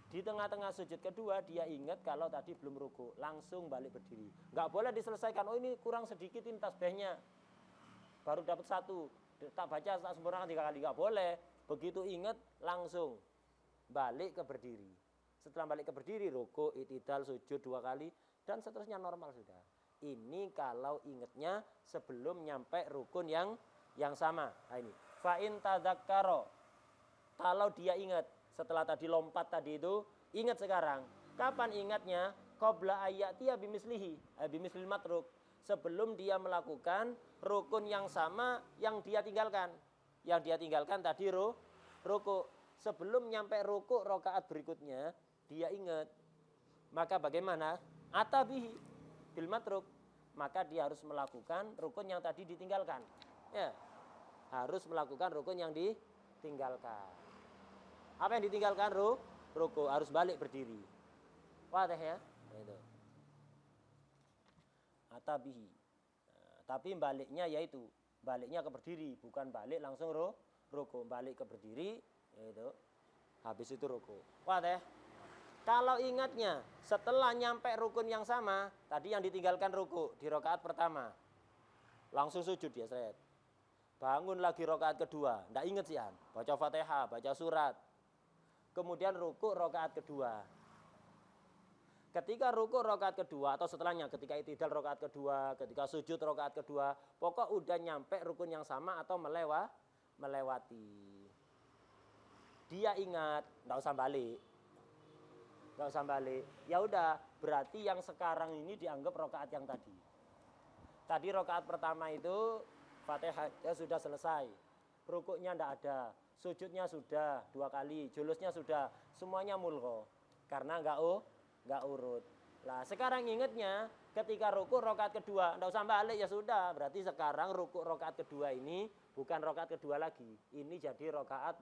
Di tengah-tengah sujud kedua, dia ingat kalau tadi belum ruku. Langsung balik berdiri. Nggak boleh diselesaikan, oh ini kurang sedikit ini tasbihnya. Baru dapat 1. Tak baca, tak sempurnakan 3 kali. Nggak boleh. Begitu ingat, langsung balik ke berdiri. Setelah balik ke berdiri, ruku, i'tidal, sujud 2 kali. Dan seterusnya normal sudah. Ini kalau ingatnya sebelum nyampe rukun yang sama. Nah ini. Fa'in tadzakkaro. Kalau dia ingat setelah tadi lompat tadi itu, ingat sekarang. Kapan ingatnya? Qabla ayyatiya bimislihi, bimislil matruk. Sebelum dia melakukan rukun yang sama yang dia tinggalkan. Yang dia tinggalkan tadi ruku. Sebelum nyampe ruku rakaat berikutnya, dia ingat. Maka bagaimana? Atabihi bil matruk, maka dia harus melakukan rukun yang tadi ditinggalkan. Ya, harus melakukan rukun yang ditinggalkan. Apa yang ditinggalkan? Ruku, harus balik berdiri. Wadah ya? Itu. Atabihi. Nah, tapi baliknya yaitu baliknya ke berdiri, bukan balik langsung ruku, balik ke berdiri, yaitu habis itu ruku. Wadah. Kalau ingatnya setelah nyampe rukun yang sama, tadi yang ditinggalkan ruku di rakaat pertama, langsung sujud dia seret. Bangun lagi rakaat kedua, ndak ingat sih baca Fatihah, baca surat, kemudian rukuk rakaat kedua. Ketika rukuk rakaat kedua atau setelahnya, ketika i'tidal rakaat kedua, ketika sujud rakaat kedua, pokok udah nyampe rukun yang sama atau melewati. Dia ingat, nggak usah balik. Nggak usah balik. Ya udah, berarti yang sekarang ini dianggap rakaat yang tadi. Tadi rakaat pertama itu Fatihahnya sudah selesai. Rukuknya nggak ada, sujudnya sudah 2 kali, julusnya sudah, semuanya mulgho. Karena nggak urut. Nah, sekarang ingatnya ketika rukuk rakaat kedua, nggak usah balik ya sudah. Berarti sekarang rukuk rakaat kedua ini bukan rakaat kedua lagi. Ini jadi rakaat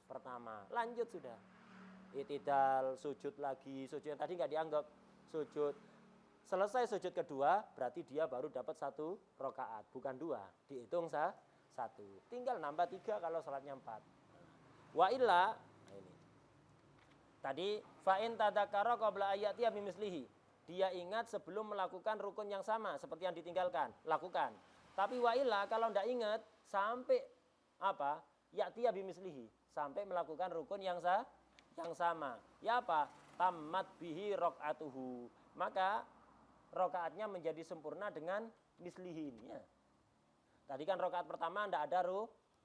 pertama. Lanjut sudah. I'tidal, sujud lagi, sujud yang tadi nggak dianggap. Sujud. Selesai sujud kedua, berarti dia baru dapat 1 rakaat, bukan 2. Dihitung 1. Tinggal nambah 3 kalau salatnya 4. Wa illa, nah ini. Tadi fa'in tadakara qabla ayatiya bimislihi. Dia ingat sebelum melakukan rukun yang sama seperti yang ditinggalkan, lakukan. Tapi wa illa kalau enggak ingat sampai apa? Ya'tiya bimislihi, sampai melakukan rukun yang sama. Ya apa? Tammat bihi rakaatuhu. Maka rakaatnya menjadi sempurna dengan mislihi ini ya. Tadi kan rakaat pertama enggak ada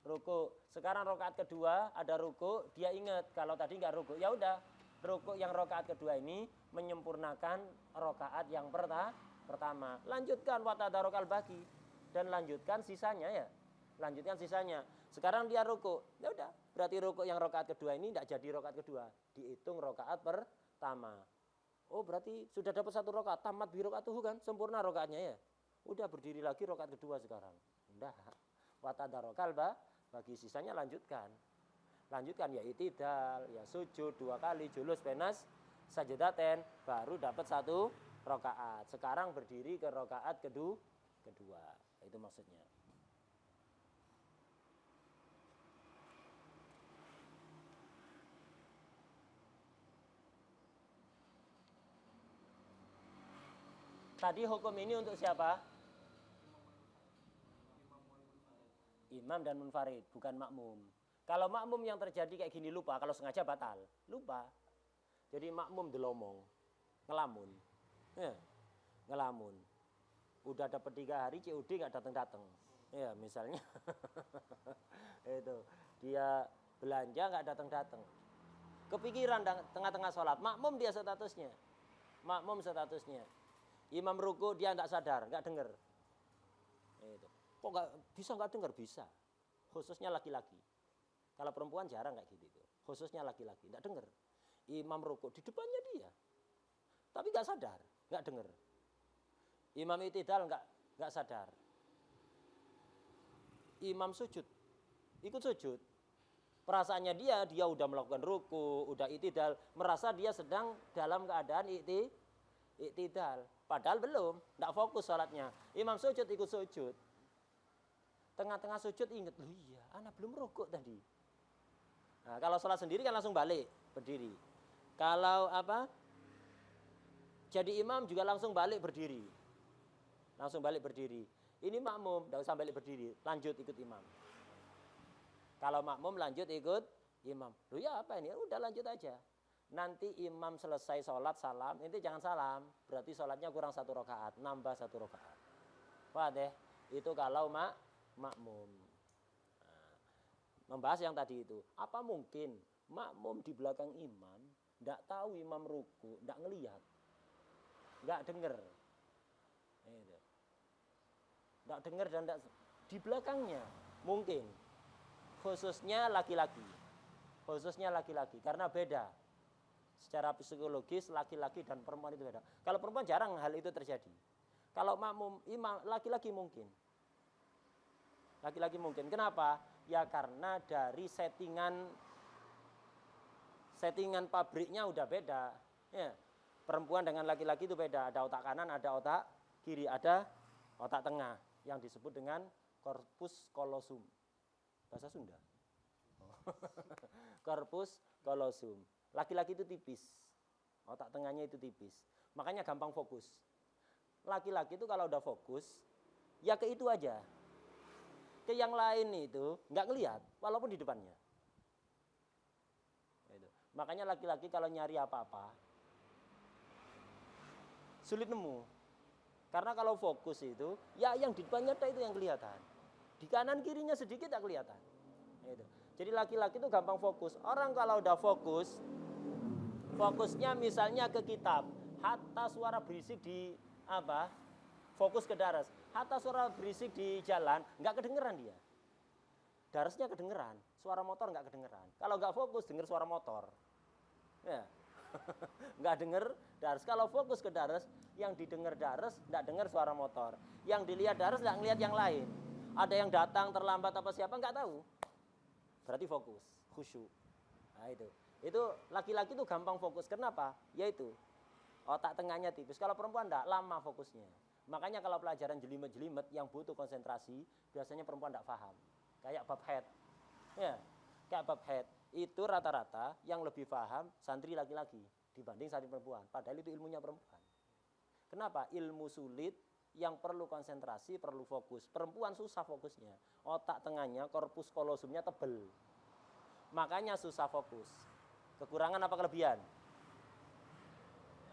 ruku. Sekarang rakaat kedua ada ruku, dia ingat kalau tadi enggak ruku. Ya udah, ruku yang rakaat kedua ini menyempurnakan rakaat yang pertama. Lanjutkan watadarokal baki dan lanjutkan sisanya ya. Lanjutkan sisanya. Sekarang dia ruku. Ya udah, berarti ruku yang rakaat kedua ini enggak jadi rakaat kedua. Dihitung rakaat pertama. Oh berarti sudah dapat 1 rakaat, tamat bi rakaatuhu kan, sempurna rakaatnya ya. Udah berdiri lagi rakaat kedua sekarang. Udah. Watadarokal bagi sisanya lanjutkan. Lanjutkan ya i'tidal, ya sujud 2 kali, julus penas sajdaten, baru dapat 1 rakaat. Sekarang berdiri ke rakaat kedua. Itu maksudnya. Tadi hukum ini untuk siapa? Imam dan munfarid, bukan makmum. Kalau makmum yang terjadi kayak gini lupa, kalau sengaja batal, lupa. Jadi makmum delomong, ngelamun. Ya, ngelamun. Udah dapat 3 hari COD nggak datang-datang. Ya, misalnya itu dia belanja nggak datang-datang. Kepikiran tengah-tengah sholat, makmum dia statusnya. Makmum statusnya. Imam ruku dia nggak sadar, nggak dengar. Itu. Kok nggak dengar? Bisa. Khususnya laki-laki. Kalau perempuan jarang kayak gitu. Khususnya laki-laki, nggak dengar. Imam ruku di depannya dia, tapi nggak sadar, nggak dengar. Imam i'tidal nggak sadar. Imam sujud, ikut sujud. Perasaannya dia udah melakukan ruku, udah i'tidal, merasa dia sedang dalam keadaan i'tidal. Padahal belum, tidak fokus sholatnya. Imam sujud ikut sujud. Tengah-tengah sujud ingat, loh iya, anak belum rukuk tadi. Nah, kalau sholat sendiri kan langsung balik, berdiri. Kalau jadi imam juga langsung balik berdiri. Langsung balik berdiri. Ini makmum, tidak usah balik berdiri, lanjut ikut imam. Kalau makmum lanjut ikut imam. Loh ya apa ini? Udah lanjut aja. Nanti imam selesai sholat salam, ini jangan salam, berarti sholatnya kurang 1 rakaat, nambah 1 rakaat. Wah deh, itu kalau makmum. Nah, membahas yang tadi itu, apa mungkin makmum di belakang imam, tidak tahu imam ruku, tidak ngelihat, nggak dengar, tidak dengar dan tidak di belakangnya mungkin, khususnya laki-laki, karena beda. Secara psikologis laki-laki dan perempuan itu beda. Kalau perempuan jarang hal itu terjadi. Kalau makmum imam laki-laki mungkin. Laki-laki mungkin. Kenapa? Ya karena dari settingan pabriknya udah beda. Ya. Perempuan dengan laki-laki itu beda. Ada otak kanan, ada otak kiri, ada otak tengah yang disebut dengan corpus callosum. Bahasa Sunda. Corpus callosum. Laki-laki itu tipis, otak tengahnya itu tipis, makanya gampang fokus. Laki-laki itu kalau udah fokus, ya ke itu aja. Ke yang lain itu nggak ngelihat, walaupun di depannya. Makanya laki-laki kalau nyari apa-apa sulit nemu. Karena kalau fokus itu, ya yang di depannya itu yang kelihatan. Di kanan kirinya sedikit tak kelihatan. Itu. Jadi laki-laki itu gampang fokus. Orang kalau udah fokus, fokusnya misalnya ke kitab, hatta suara berisik di apa? Fokus ke daras. Hatta suara berisik di jalan, nggak kedengeran dia. Darasnya kedengeran, suara motor nggak kedengeran. Kalau nggak fokus, denger suara motor. Ya. Nggak denger daras. Kalau fokus ke daras, yang didengar daras nggak dengar suara motor. Yang dilihat daras nggak ngelihat yang lain. Ada yang datang terlambat apa siapa nggak tahu. Berarti fokus, khusyuk. Nah itu laki-laki itu gampang fokus. Kenapa? Yaitu otak tengahnya tipis. Kalau perempuan enggak, lama fokusnya. Makanya kalau pelajaran jelimet-jelimet yang butuh konsentrasi, biasanya perempuan enggak paham. Kayak bab head. Ya, kayak bab head. Itu rata-rata yang lebih paham santri laki-laki dibanding santri perempuan. Padahal itu ilmunya perempuan. Kenapa? Ilmu sulit yang perlu konsentrasi, perlu fokus. Perempuan susah fokusnya. Otak tengahnya, korpus kolosumnya tebel. Makanya susah fokus. Kekurangan apa kelebihan?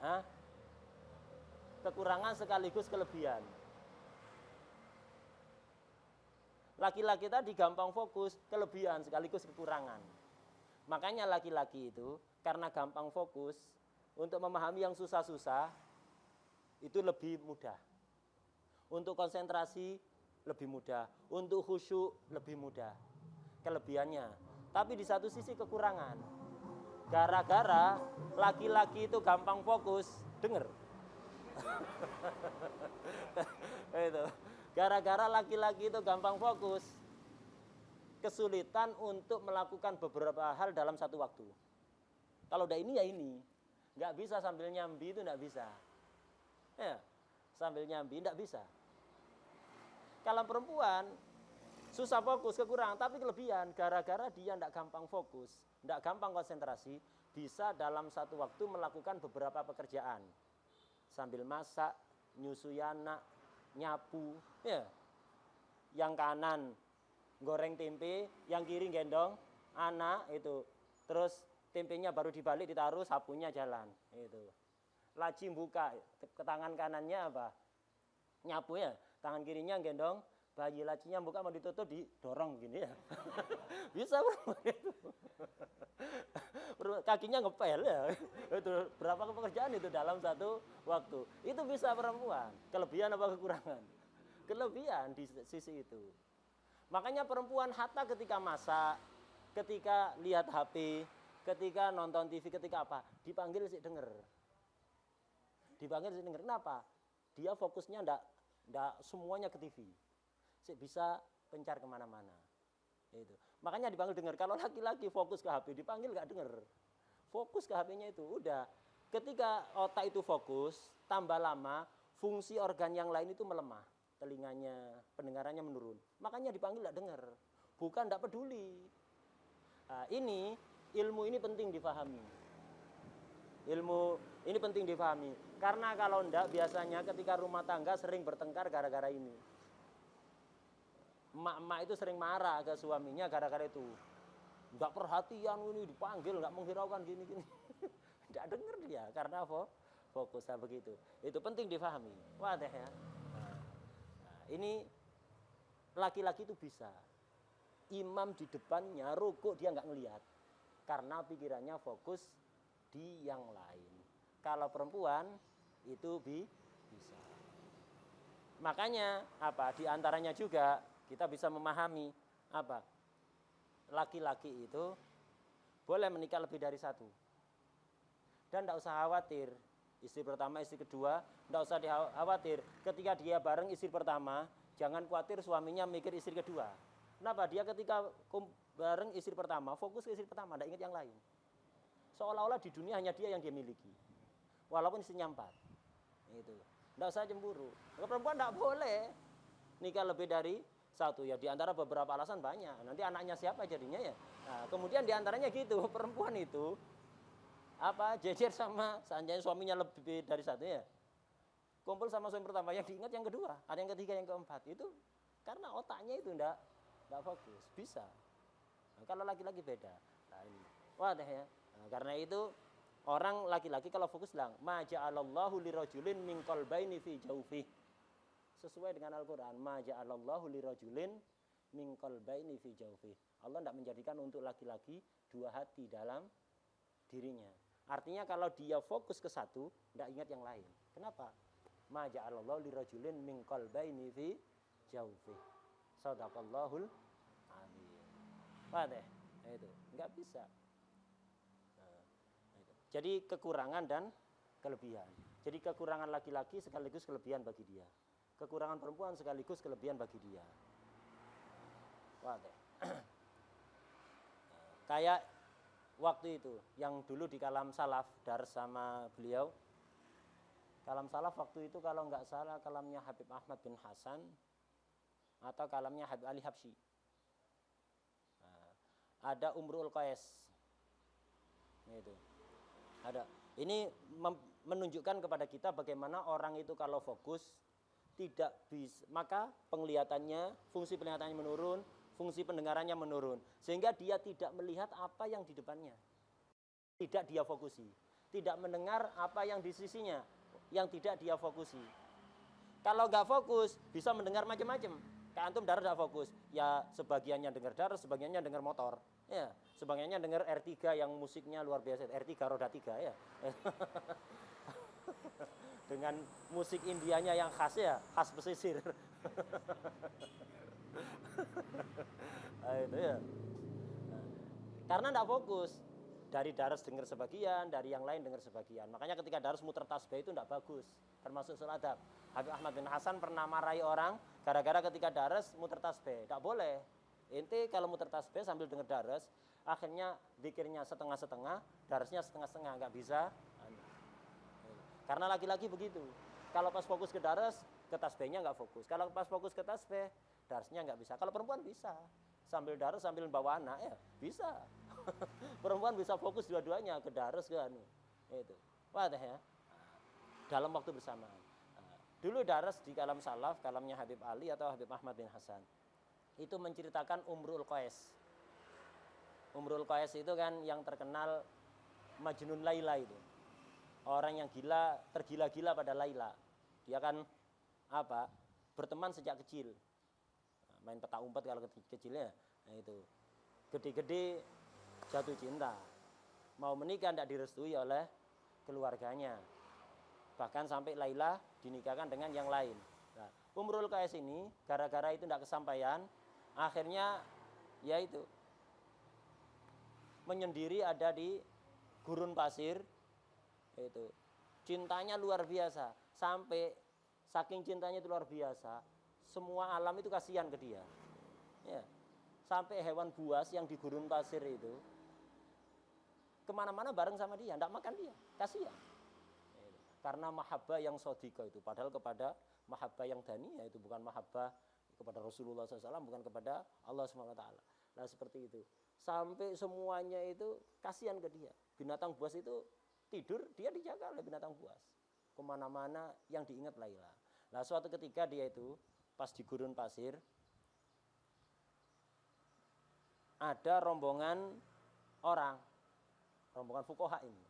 Hah? Kekurangan sekaligus kelebihan. Laki-laki tadi gampang fokus, kelebihan sekaligus kekurangan. Makanya laki-laki itu karena gampang fokus, untuk memahami yang susah-susah itu lebih mudah. Untuk konsentrasi lebih mudah, untuk khusyuk lebih mudah. Kelebihannya. Tapi di satu sisi kekurangan. Gara-gara laki-laki itu gampang fokus, denger. Itu. Gara-gara laki-laki itu gampang fokus, kesulitan untuk melakukan beberapa hal dalam satu waktu. Kalau udah ini ya ini. Nggak bisa sambil nyambi itu nggak bisa. Ya, sambil nyambi nggak bisa. Kalau perempuan susah fokus, kekurangan, tapi kelebihan gara-gara dia nggak gampang fokus, nggak gampang konsentrasi, bisa dalam satu waktu melakukan beberapa pekerjaan. Sambil masak, nyusui anak, nyapu, ya. Yang kanan goreng tempe, yang kiri gendong anak itu. Terus tempenya baru dibalik ditaruh, sapunya jalan, itu. Laci buka, ke tangan kanannya apa? Nyapu ya, tangan kirinya gendong bayi, lacinya buka mau ditutup didorong gini ya. Bisa itu. Kakinya ngepel ya. Itu berapa pekerjaan itu dalam satu waktu. Itu bisa perempuan. Kelebihan apa kekurangan? Kelebihan di sisi itu. Makanya perempuan hatta ketika masak, ketika lihat HP, ketika nonton TV, ketika apa, dipanggil sih denger. Dipanggil sih denger. Kenapa? Dia fokusnya enggak semuanya ke TV. Sih bisa pencar kemana-mana. Itu. Makanya dipanggil denger. Kalau laki-laki fokus ke HP, dipanggil enggak denger. Fokus ke HP-nya itu udah. Ketika otak itu fokus, tambah lama, fungsi organ yang lain itu melemah. Telinganya, pendengarannya menurun. Makanya dipanggil enggak denger. Bukan enggak peduli. Nah, ilmu ini penting difahami. Ilmu ini penting difahami. Karena kalau enggak biasanya ketika rumah tangga sering bertengkar gara-gara ini. Emak-emak itu sering marah ke suaminya gara-gara itu. Enggak perhatian ini, dipanggil enggak menghiraukan gini-gini. Enggak denger dia karena fokus begitu. Itu penting difahami. Wadah ya. Nah, ini laki-laki itu bisa. Imam di depannya rukuk dia enggak ngelihat. Karena pikirannya fokus di yang lain. Kalau perempuan itu bisa. Makanya apa? Di antaranya juga kita bisa memahami apa? Laki-laki itu boleh menikah lebih dari satu. Dan tidak usah khawatir. Istri pertama, istri kedua, tidak usah khawatir. Ketika dia bareng istri pertama, jangan khawatir suaminya mikir istri kedua. Kenapa? Dia ketika bareng istri pertama, fokus ke istri pertama, tidak ingat yang lain. Seolah-olah di dunia hanya dia yang dia miliki. Walaupun istrinya 4. Itu. Tidak usah cemburu. Kalau perempuan tidak boleh nikah lebih dari satu ya. Di antara beberapa alasan banyak. Nanti anaknya siapa jadinya ya. Nah, kemudian di antaranya gitu, perempuan itu jejer sama sanjanya suaminya lebih dari satu ya. Kumpul sama suami pertama, yang diingat yang kedua, ada yang ketiga, yang keempat. Itu karena otaknya itu enggak fokus, bisa. Nah, kalau laki-laki beda. Nah, ini. Wah deh ya. Nah, karena itu orang laki-laki kalau fokus bilang ma ja'alallahu lirajulin min qalbaini fi jawfih. Sesuai dengan Al-Qur'an, ma ja'alallahu lirajulin min qalbaini fi jawfih. Allah tidak menjadikan untuk laki-laki dua hati dalam dirinya. Artinya kalau dia fokus ke satu, tidak ingat yang lain. Kenapa? Ma ja'alallahu lirajulin min qalbaini fi jawfih. Shadaqallahul azim. Paham ya? Itu enggak bisa. Jadi kekurangan dan kelebihan. Jadi kekurangan laki-laki sekaligus kelebihan bagi dia. Kekurangan perempuan sekaligus kelebihan bagi dia. Waduh. Kayak waktu itu yang dulu di Kalam Salaf dars sama beliau. Kalam Salaf waktu itu kalau nggak salah kalamnya Habib Ahmad bin Hasan atau kalamnya Habib Ali Habsyi. Ada Umrul Qais. Itu. Ada. Ini menunjukkan kepada kita bagaimana orang itu kalau fokus tidak bisa, maka penglihatannya, fungsi penglihatannya menurun, fungsi pendengarannya menurun, sehingga dia tidak melihat apa yang di depannya. Tidak dia fokusi, tidak mendengar apa yang di sisinya, yang tidak dia fokusi. Kalau nggak fokus, bisa mendengar macam-macam. Kayak antum darat nggak fokus, ya sebagiannya dengar darat, sebagiannya dengar motor. Ya, sebagiannya dengar R3 yang musiknya luar biasa, R3 roda 3 ya. Dengan musik Indianya yang khas ya, khas pesisir. Nah, itu ya. Karena enggak fokus. Dari daras dengar sebagian, dari yang lain dengar sebagian. Makanya ketika daras muter tasbih itu enggak bagus, termasuk usul adab. Habib Ahmad bin Hasan pernah marahi orang gara-gara ketika daras muter tasbih. Enggak boleh. Inti kalau muter tasbih sambil dengar daras, akhirnya zikirnya setengah-setengah, darasnya setengah-setengah, enggak bisa. Karena laki-laki begitu. Kalau pas fokus ke daras, ke tasbihnya enggak fokus. Kalau pas fokus ke tasbih, darasnya enggak bisa. Kalau perempuan bisa. Sambil daras sambil bawa anak ya, bisa. Perempuan bisa fokus dua-duanya, ke daras ke anu. Itu. Wadah ya. Dalam waktu bersamaan. Dulu daras di kalam salaf, kalamnya Habib Ali atau Habib Ahmad bin Hasan. Itu menceritakan Umrul Qais. Umrul Qais itu kan yang terkenal Majnun Laila itu. Orang yang gila, tergila-gila pada Laila. Dia kan apa? Berteman sejak kecil. Main peta umpet kalau kecilnya. Nah itu. Gede-gede jatuh cinta. Mau menikah tidak direstui oleh keluarganya. Bahkan sampai Laila dinikahkan dengan yang lain. Nah, Umrul Qais ini gara-gara itu tidak kesampaian, akhirnya yaitu menyendiri ada di gurun pasir. Itu cintanya luar biasa, sampai saking cintanya itu luar biasa, semua alam itu kasihan ke dia. Ya. Sampai hewan buas yang di gurun pasir itu kemana-mana bareng sama dia, tidak makan dia, kasihan. Karena mahabbah yang sodika itu, padahal kepada mahabbah yang daniyah itu bukan mahabbah kepada Rasulullah SAW, bukan kepada Allah SWT. Nah seperti itu, sampai semuanya itu kasihan ke dia. Binatang buas itu tidur, dia dijaga oleh binatang buas. Kemana-mana yang diingat Laila. Nah suatu ketika dia itu pas di gurun pasir, ada rombongan orang, rombongan fuqaha ini,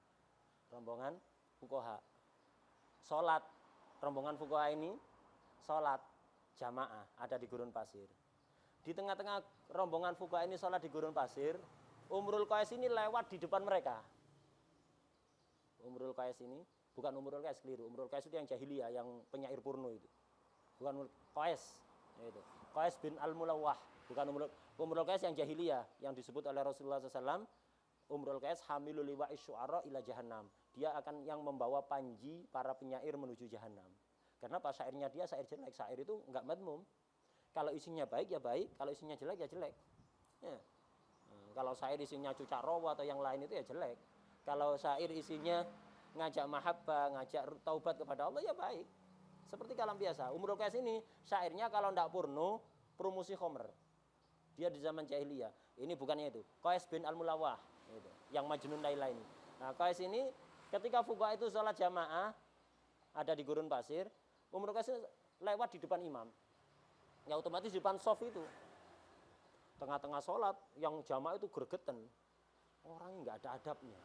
rombongan fuqaha, sholat, rombongan fuqaha ini sholat jamaah ada di gurun pasir. Di tengah-tengah rombongan fuqaha ini sholat di gurun pasir, Umrul Qais ini lewat di depan mereka. Umrul Qais ini bukan Umrul Qais, keliru. Umrul Qais itu yang jahiliyah, yang penyair porno itu. Bukan Qais, itu. Qais bin Al-Mulawah, bukan Umrul Qais yang jahiliyah yang disebut oleh Rasulullah SAW. Umrul Qais hamilul liwa'i syu'ara ila jahannam. Dia akan yang membawa panji para penyair menuju jahannam. Karena pas syairnya dia syair jelek, syair itu enggak madmum. Kalau isinya baik ya baik, kalau isinya jelek ya jelek. Ya. Kalau syair isinya cucak rawa atau yang lain itu ya jelek. Kalau syair isinya ngajak mahabbah, ngajak taubat kepada Allah ya baik. Seperti kalam biasa. Umrul Qais ini syairnya kalau ndak porno, promosi khomer. Dia di zaman jahiliyah. Ini bukannya itu. Qais bin Al-Mulawah itu, yang Majnun Laila ini. Nah, Qais ini ketika fuqaha itu sholat jamaah ada di gurun pasir, Umrul Qais lewat di depan imam. Ya otomatis di depan shaf itu. Tengah-tengah sholat yang jamaah itu gregetan. Orangnya enggak ada adabnya.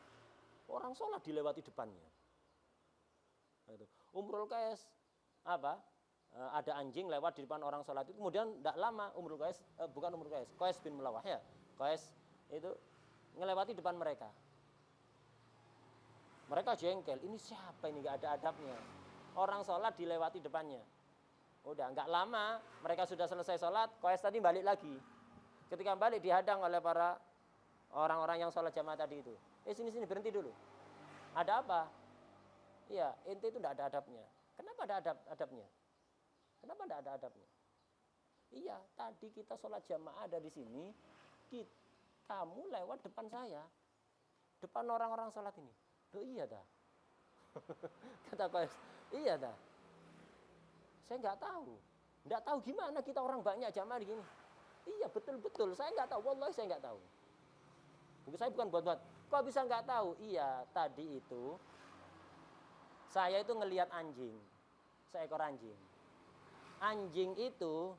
Orang sholat dilewati depannya. Itu. Umrul Qais apa? Ada anjing lewat di depan orang sholat itu, kemudian tidak lama Umrul Qais, bukan Umrul Qais, Qais bin Mulawah ya, Qais itu ngelewati depan mereka. Mereka jengkel, ini siapa ini, nggak ada adabnya. Orang sholat dilewati depannya. Udah nggak lama mereka sudah selesai sholat, Qais tadi balik lagi. Ketika balik dihadang oleh para orang-orang yang sholat jamaah tadi itu. Sini berhenti dulu. Ada apa? Iya, ente itu tidak ada adabnya. Kenapa ada adabnya? Kenapa tidak ada adabnya? Iya, tadi kita sholat jamaah ada di sini, kamu lewat depan saya, depan orang-orang sholat ini. Loh iya dah. Kata Qais, iya dah. Saya nggak tahu. Nggak tahu gimana kita orang banyak jamaah di sini. Iya betul, saya nggak tahu. Wallahi saya nggak tahu. Saya bukan buat-buat. Kok bisa nggak tahu? Iya, tadi itu saya itu ngelihat anjing, seekor anjing. Anjing itu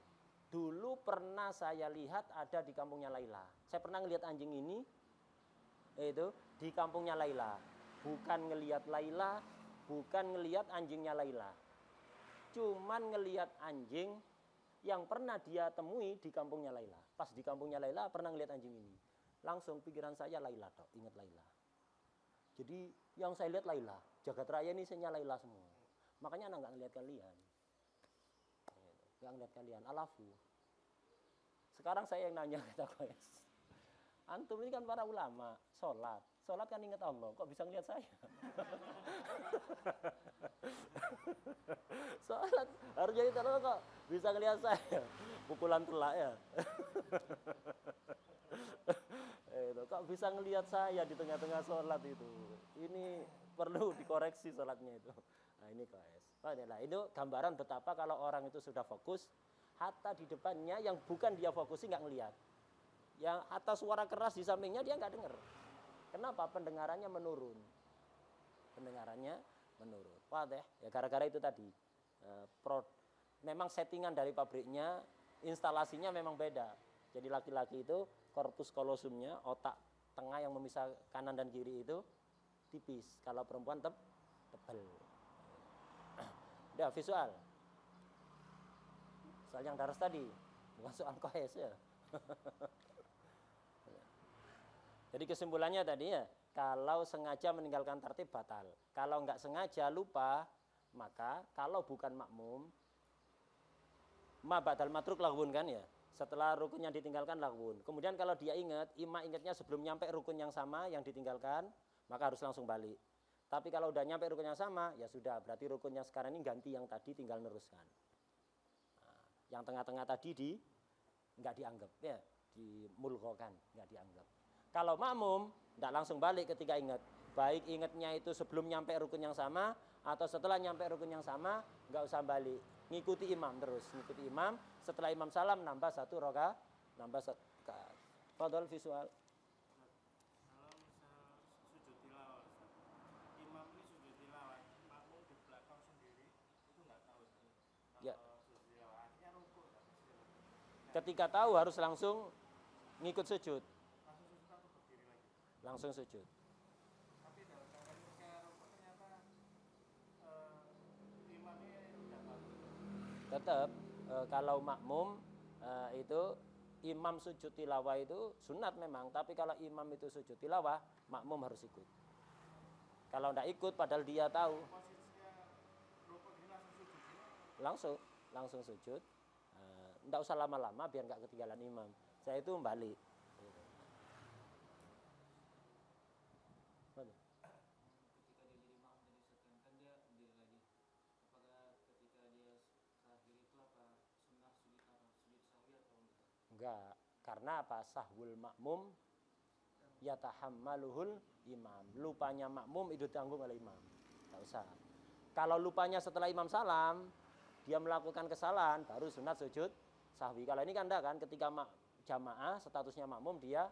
dulu pernah saya lihat ada di kampungnya Laila. Saya pernah ngelihat anjing ini itu di kampungnya Laila. Bukan ngelihat Laila, bukan ngelihat anjingnya Laila. Cuman ngelihat anjing yang pernah dia temui di kampungnya Laila. Pas di kampungnya Laila pernah ngelihat anjing ini. Langsung pikiran saya Laila toh, ingat Laila. Jadi yang saya lihat Laila, jagat raya ini isinya Laila semua. Makanya anak nggak ngelihat kalian, nggak ngelihat kalian. Alafu. Sekarang saya yang nanya kata Qais. Antum ini kan para ulama, sholat kan ingat Allah. Kok bisa ngelihat saya? Sholat harus jadi terus kok bisa ngelihat saya. Pukulan telak ya. Kok bisa ngelihat saya di tengah-tengah sholat itu. Ini perlu dikoreksi sholatnya itu. Nah ini Qais. Nah, itu gambaran betapa kalau orang itu sudah fokus, hatta di depannya yang bukan dia fokusi nggak ngelihat. Yang atas suara keras di sampingnya dia nggak dengar. Kenapa? Pendengarannya menurun. Wah deh, ya gara-gara itu tadi. Memang settingan dari pabriknya, instalasinya memang beda. Jadi laki-laki itu korpus kolosumnya, otak tengah yang memisah kanan dan kiri itu tipis. Kalau perempuan tebal. Udah visual. Soal yang daras tadi, bukan soal Qais ya. Jadi kesimpulannya tadi ya, kalau sengaja meninggalkan tertib batal. Kalau nggak sengaja lupa, maka kalau bukan makmum, ma ba'dal matruk laghun kan ya. Setelah rukun yang ditinggalkan laghun. Kemudian kalau dia ingat, ingatnya sebelum nyampe rukun yang sama yang ditinggalkan, maka harus langsung balik. Tapi kalau udah nyampe rukun yang sama, ya sudah, berarti rukun yang sekarang ini ganti yang tadi, tinggal neruskan. Nah, yang tengah-tengah tadi nggak dianggap ya, dimulghokan, nggak dianggap. Kalau makmum, tidak langsung balik ketika ingat. Baik ingatnya itu sebelum nyampe rukun yang sama, atau setelah nyampe rukun yang sama, nggak usah balik. Ngikuti imam terus, ngikuti imam. Setelah imam salam, nambah satu rakaat, nambah satu rakaat. Fadhol visual. Kalau misal sujud tilawah, imam ini sujud tilawah, makmum di belakang sendiri, itu nggak tahu. Ya. Sujud tilawah, artinya rukuk. Ketika tahu harus langsung ngikut sujud. Langsung sujud. Tapi dalam ketika rukuk ternyata imamnya udah tahu. Tetap kalau makmum itu imam sujud tilawah itu sunat memang, tapi kalau imam itu sujud tilawah, makmum harus ikut. Kalau tidak ikut padahal dia tahu, Posisinya rukuk ini langsung sujud. langsung sujud. Tidak usah lama-lama biar nggak ketinggalan imam. Saya itu balik. Enggak, karena apa? Sahwul makmum yatahammaluhul imam. Lupanya makmum itu ditanggung oleh imam. Enggak usah. Kalau lupanya setelah imam salam, dia melakukan kesalahan, baru sunat sujud sahwi. Kalau ini kan enggak kan, ketika jamaah statusnya makmum dia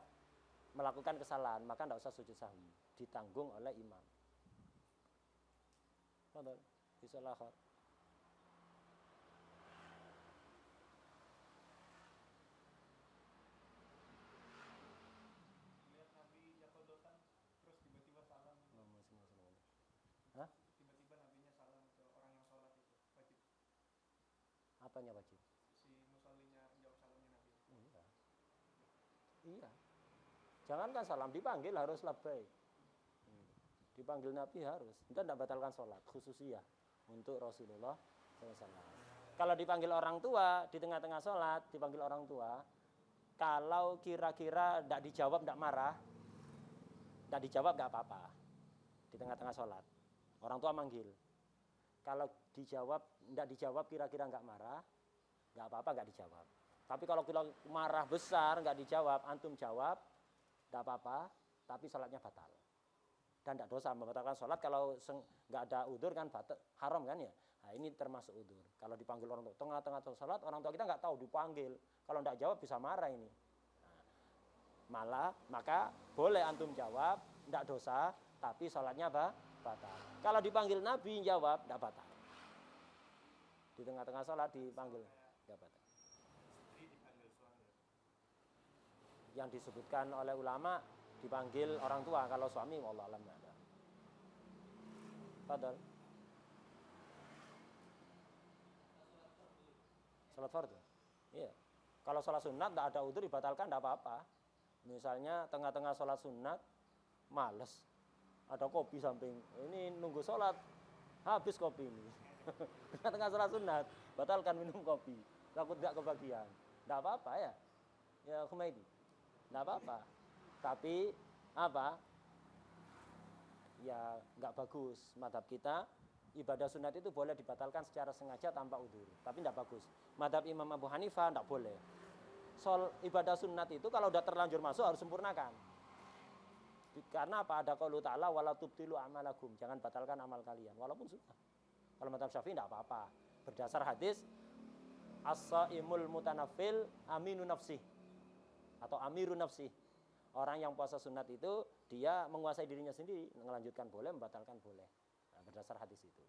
melakukan kesalahan, maka enggak usah sujud sahwi, ditanggung oleh imam. Fadhol, bisa lahir. apanya wajib? Si musollinya jawab salamnya Nabi. Iya. Iya. Jangankan salam, dipanggil harus labbaik. Dipanggil Nabi harus. Itu tidak batalkan sholat, khususiyah untuk Rasulullah SAW. Kalau dipanggil orang tua, di tengah-tengah sholat, dipanggil orang tua, kalau kira-kira tidak dijawab, tidak marah, tidak dijawab, tidak apa-apa. Di tengah-tengah sholat, orang tua manggil. Kalau dijawab, tidak dijawab, kira-kira nggak marah, nggak apa-apa, nggak dijawab. Tapi kalau marah besar, nggak dijawab, antum jawab, nggak apa-apa, tapi sholatnya batal. Dan tidak dosa membatalkan sholat kalau nggak ada udur kan batal, haram kan ya. Nah ini termasuk udur. Kalau dipanggil orang tua, tengah-tengah sholat, orang tua kita nggak tahu dipanggil. Kalau tidak jawab bisa marah ini. Malah maka boleh antum jawab, tidak dosa, tapi sholatnya batal. Kalau dipanggil Nabi jawab, tidak batal. Di tengah-tengah sholat dipanggil, tidak batal. Istri dipanggil suami. Yang disebutkan oleh ulama dipanggil orang tua, kalau suami wallahu alam ada. Padahal salat fardu. Iya. Kalau sholat sunat tidak ada udzur dibatalkan tidak apa-apa. Misalnya tengah-tengah sholat sunat males, ada kopi samping, ini nunggu sholat habis kopi ini. Tengah-tengah sholat sunat batalkan minum kopi, takut tidak kebagian. Tidak apa-apa ya. Ya Humaydi. Tidak apa-apa. Tapi apa? Ya nggak bagus. Madhab kita ibadah sunat itu boleh dibatalkan secara sengaja tanpa udzur, tapi tidak bagus. Madhab Imam Abu Hanifah tidak boleh. Ibadah sunat itu kalau udah terlanjur masuk harus sempurnakan. Karena apa? Ada qaulu ta'ala wala tubtilu amalakum, jangan batalkan amal kalian walaupun sunnah. Kalau madhab Syafi'i tidak apa-apa. Berdasar hadis as-shaimul mutanaffil aminu nafsih atau amiru nafsih. Orang yang puasa sunat itu dia menguasai dirinya sendiri, melanjutkan boleh, membatalkan boleh. Nah, berdasar hadis itu.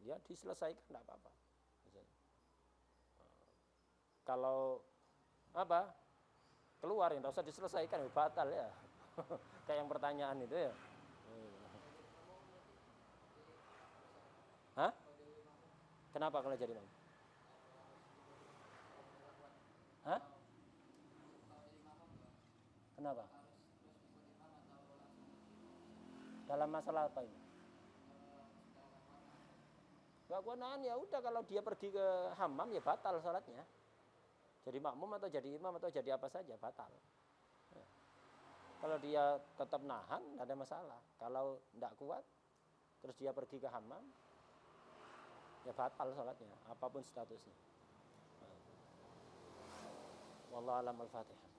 Ya diselesaikan tidak apa-apa. Kalau apa keluar ya tidak usah diselesaikan, ya batal ya. Kayak yang pertanyaan itu ya. Hah? Kenapa kalau jadi imam? Hah? Kenapa? Dalam masalah apa ini? Gak kewenangan ya udah, kalau dia pergi ke hammam ya batal salatnya. Jadi makmum atau jadi imam atau jadi apa saja batal. Ya. Kalau dia tetap nahan tidak ada masalah. Kalau tidak kuat terus dia pergi ke hammam ya batal salatnya apapun statusnya. Wallahu a'lam al-Fatihah.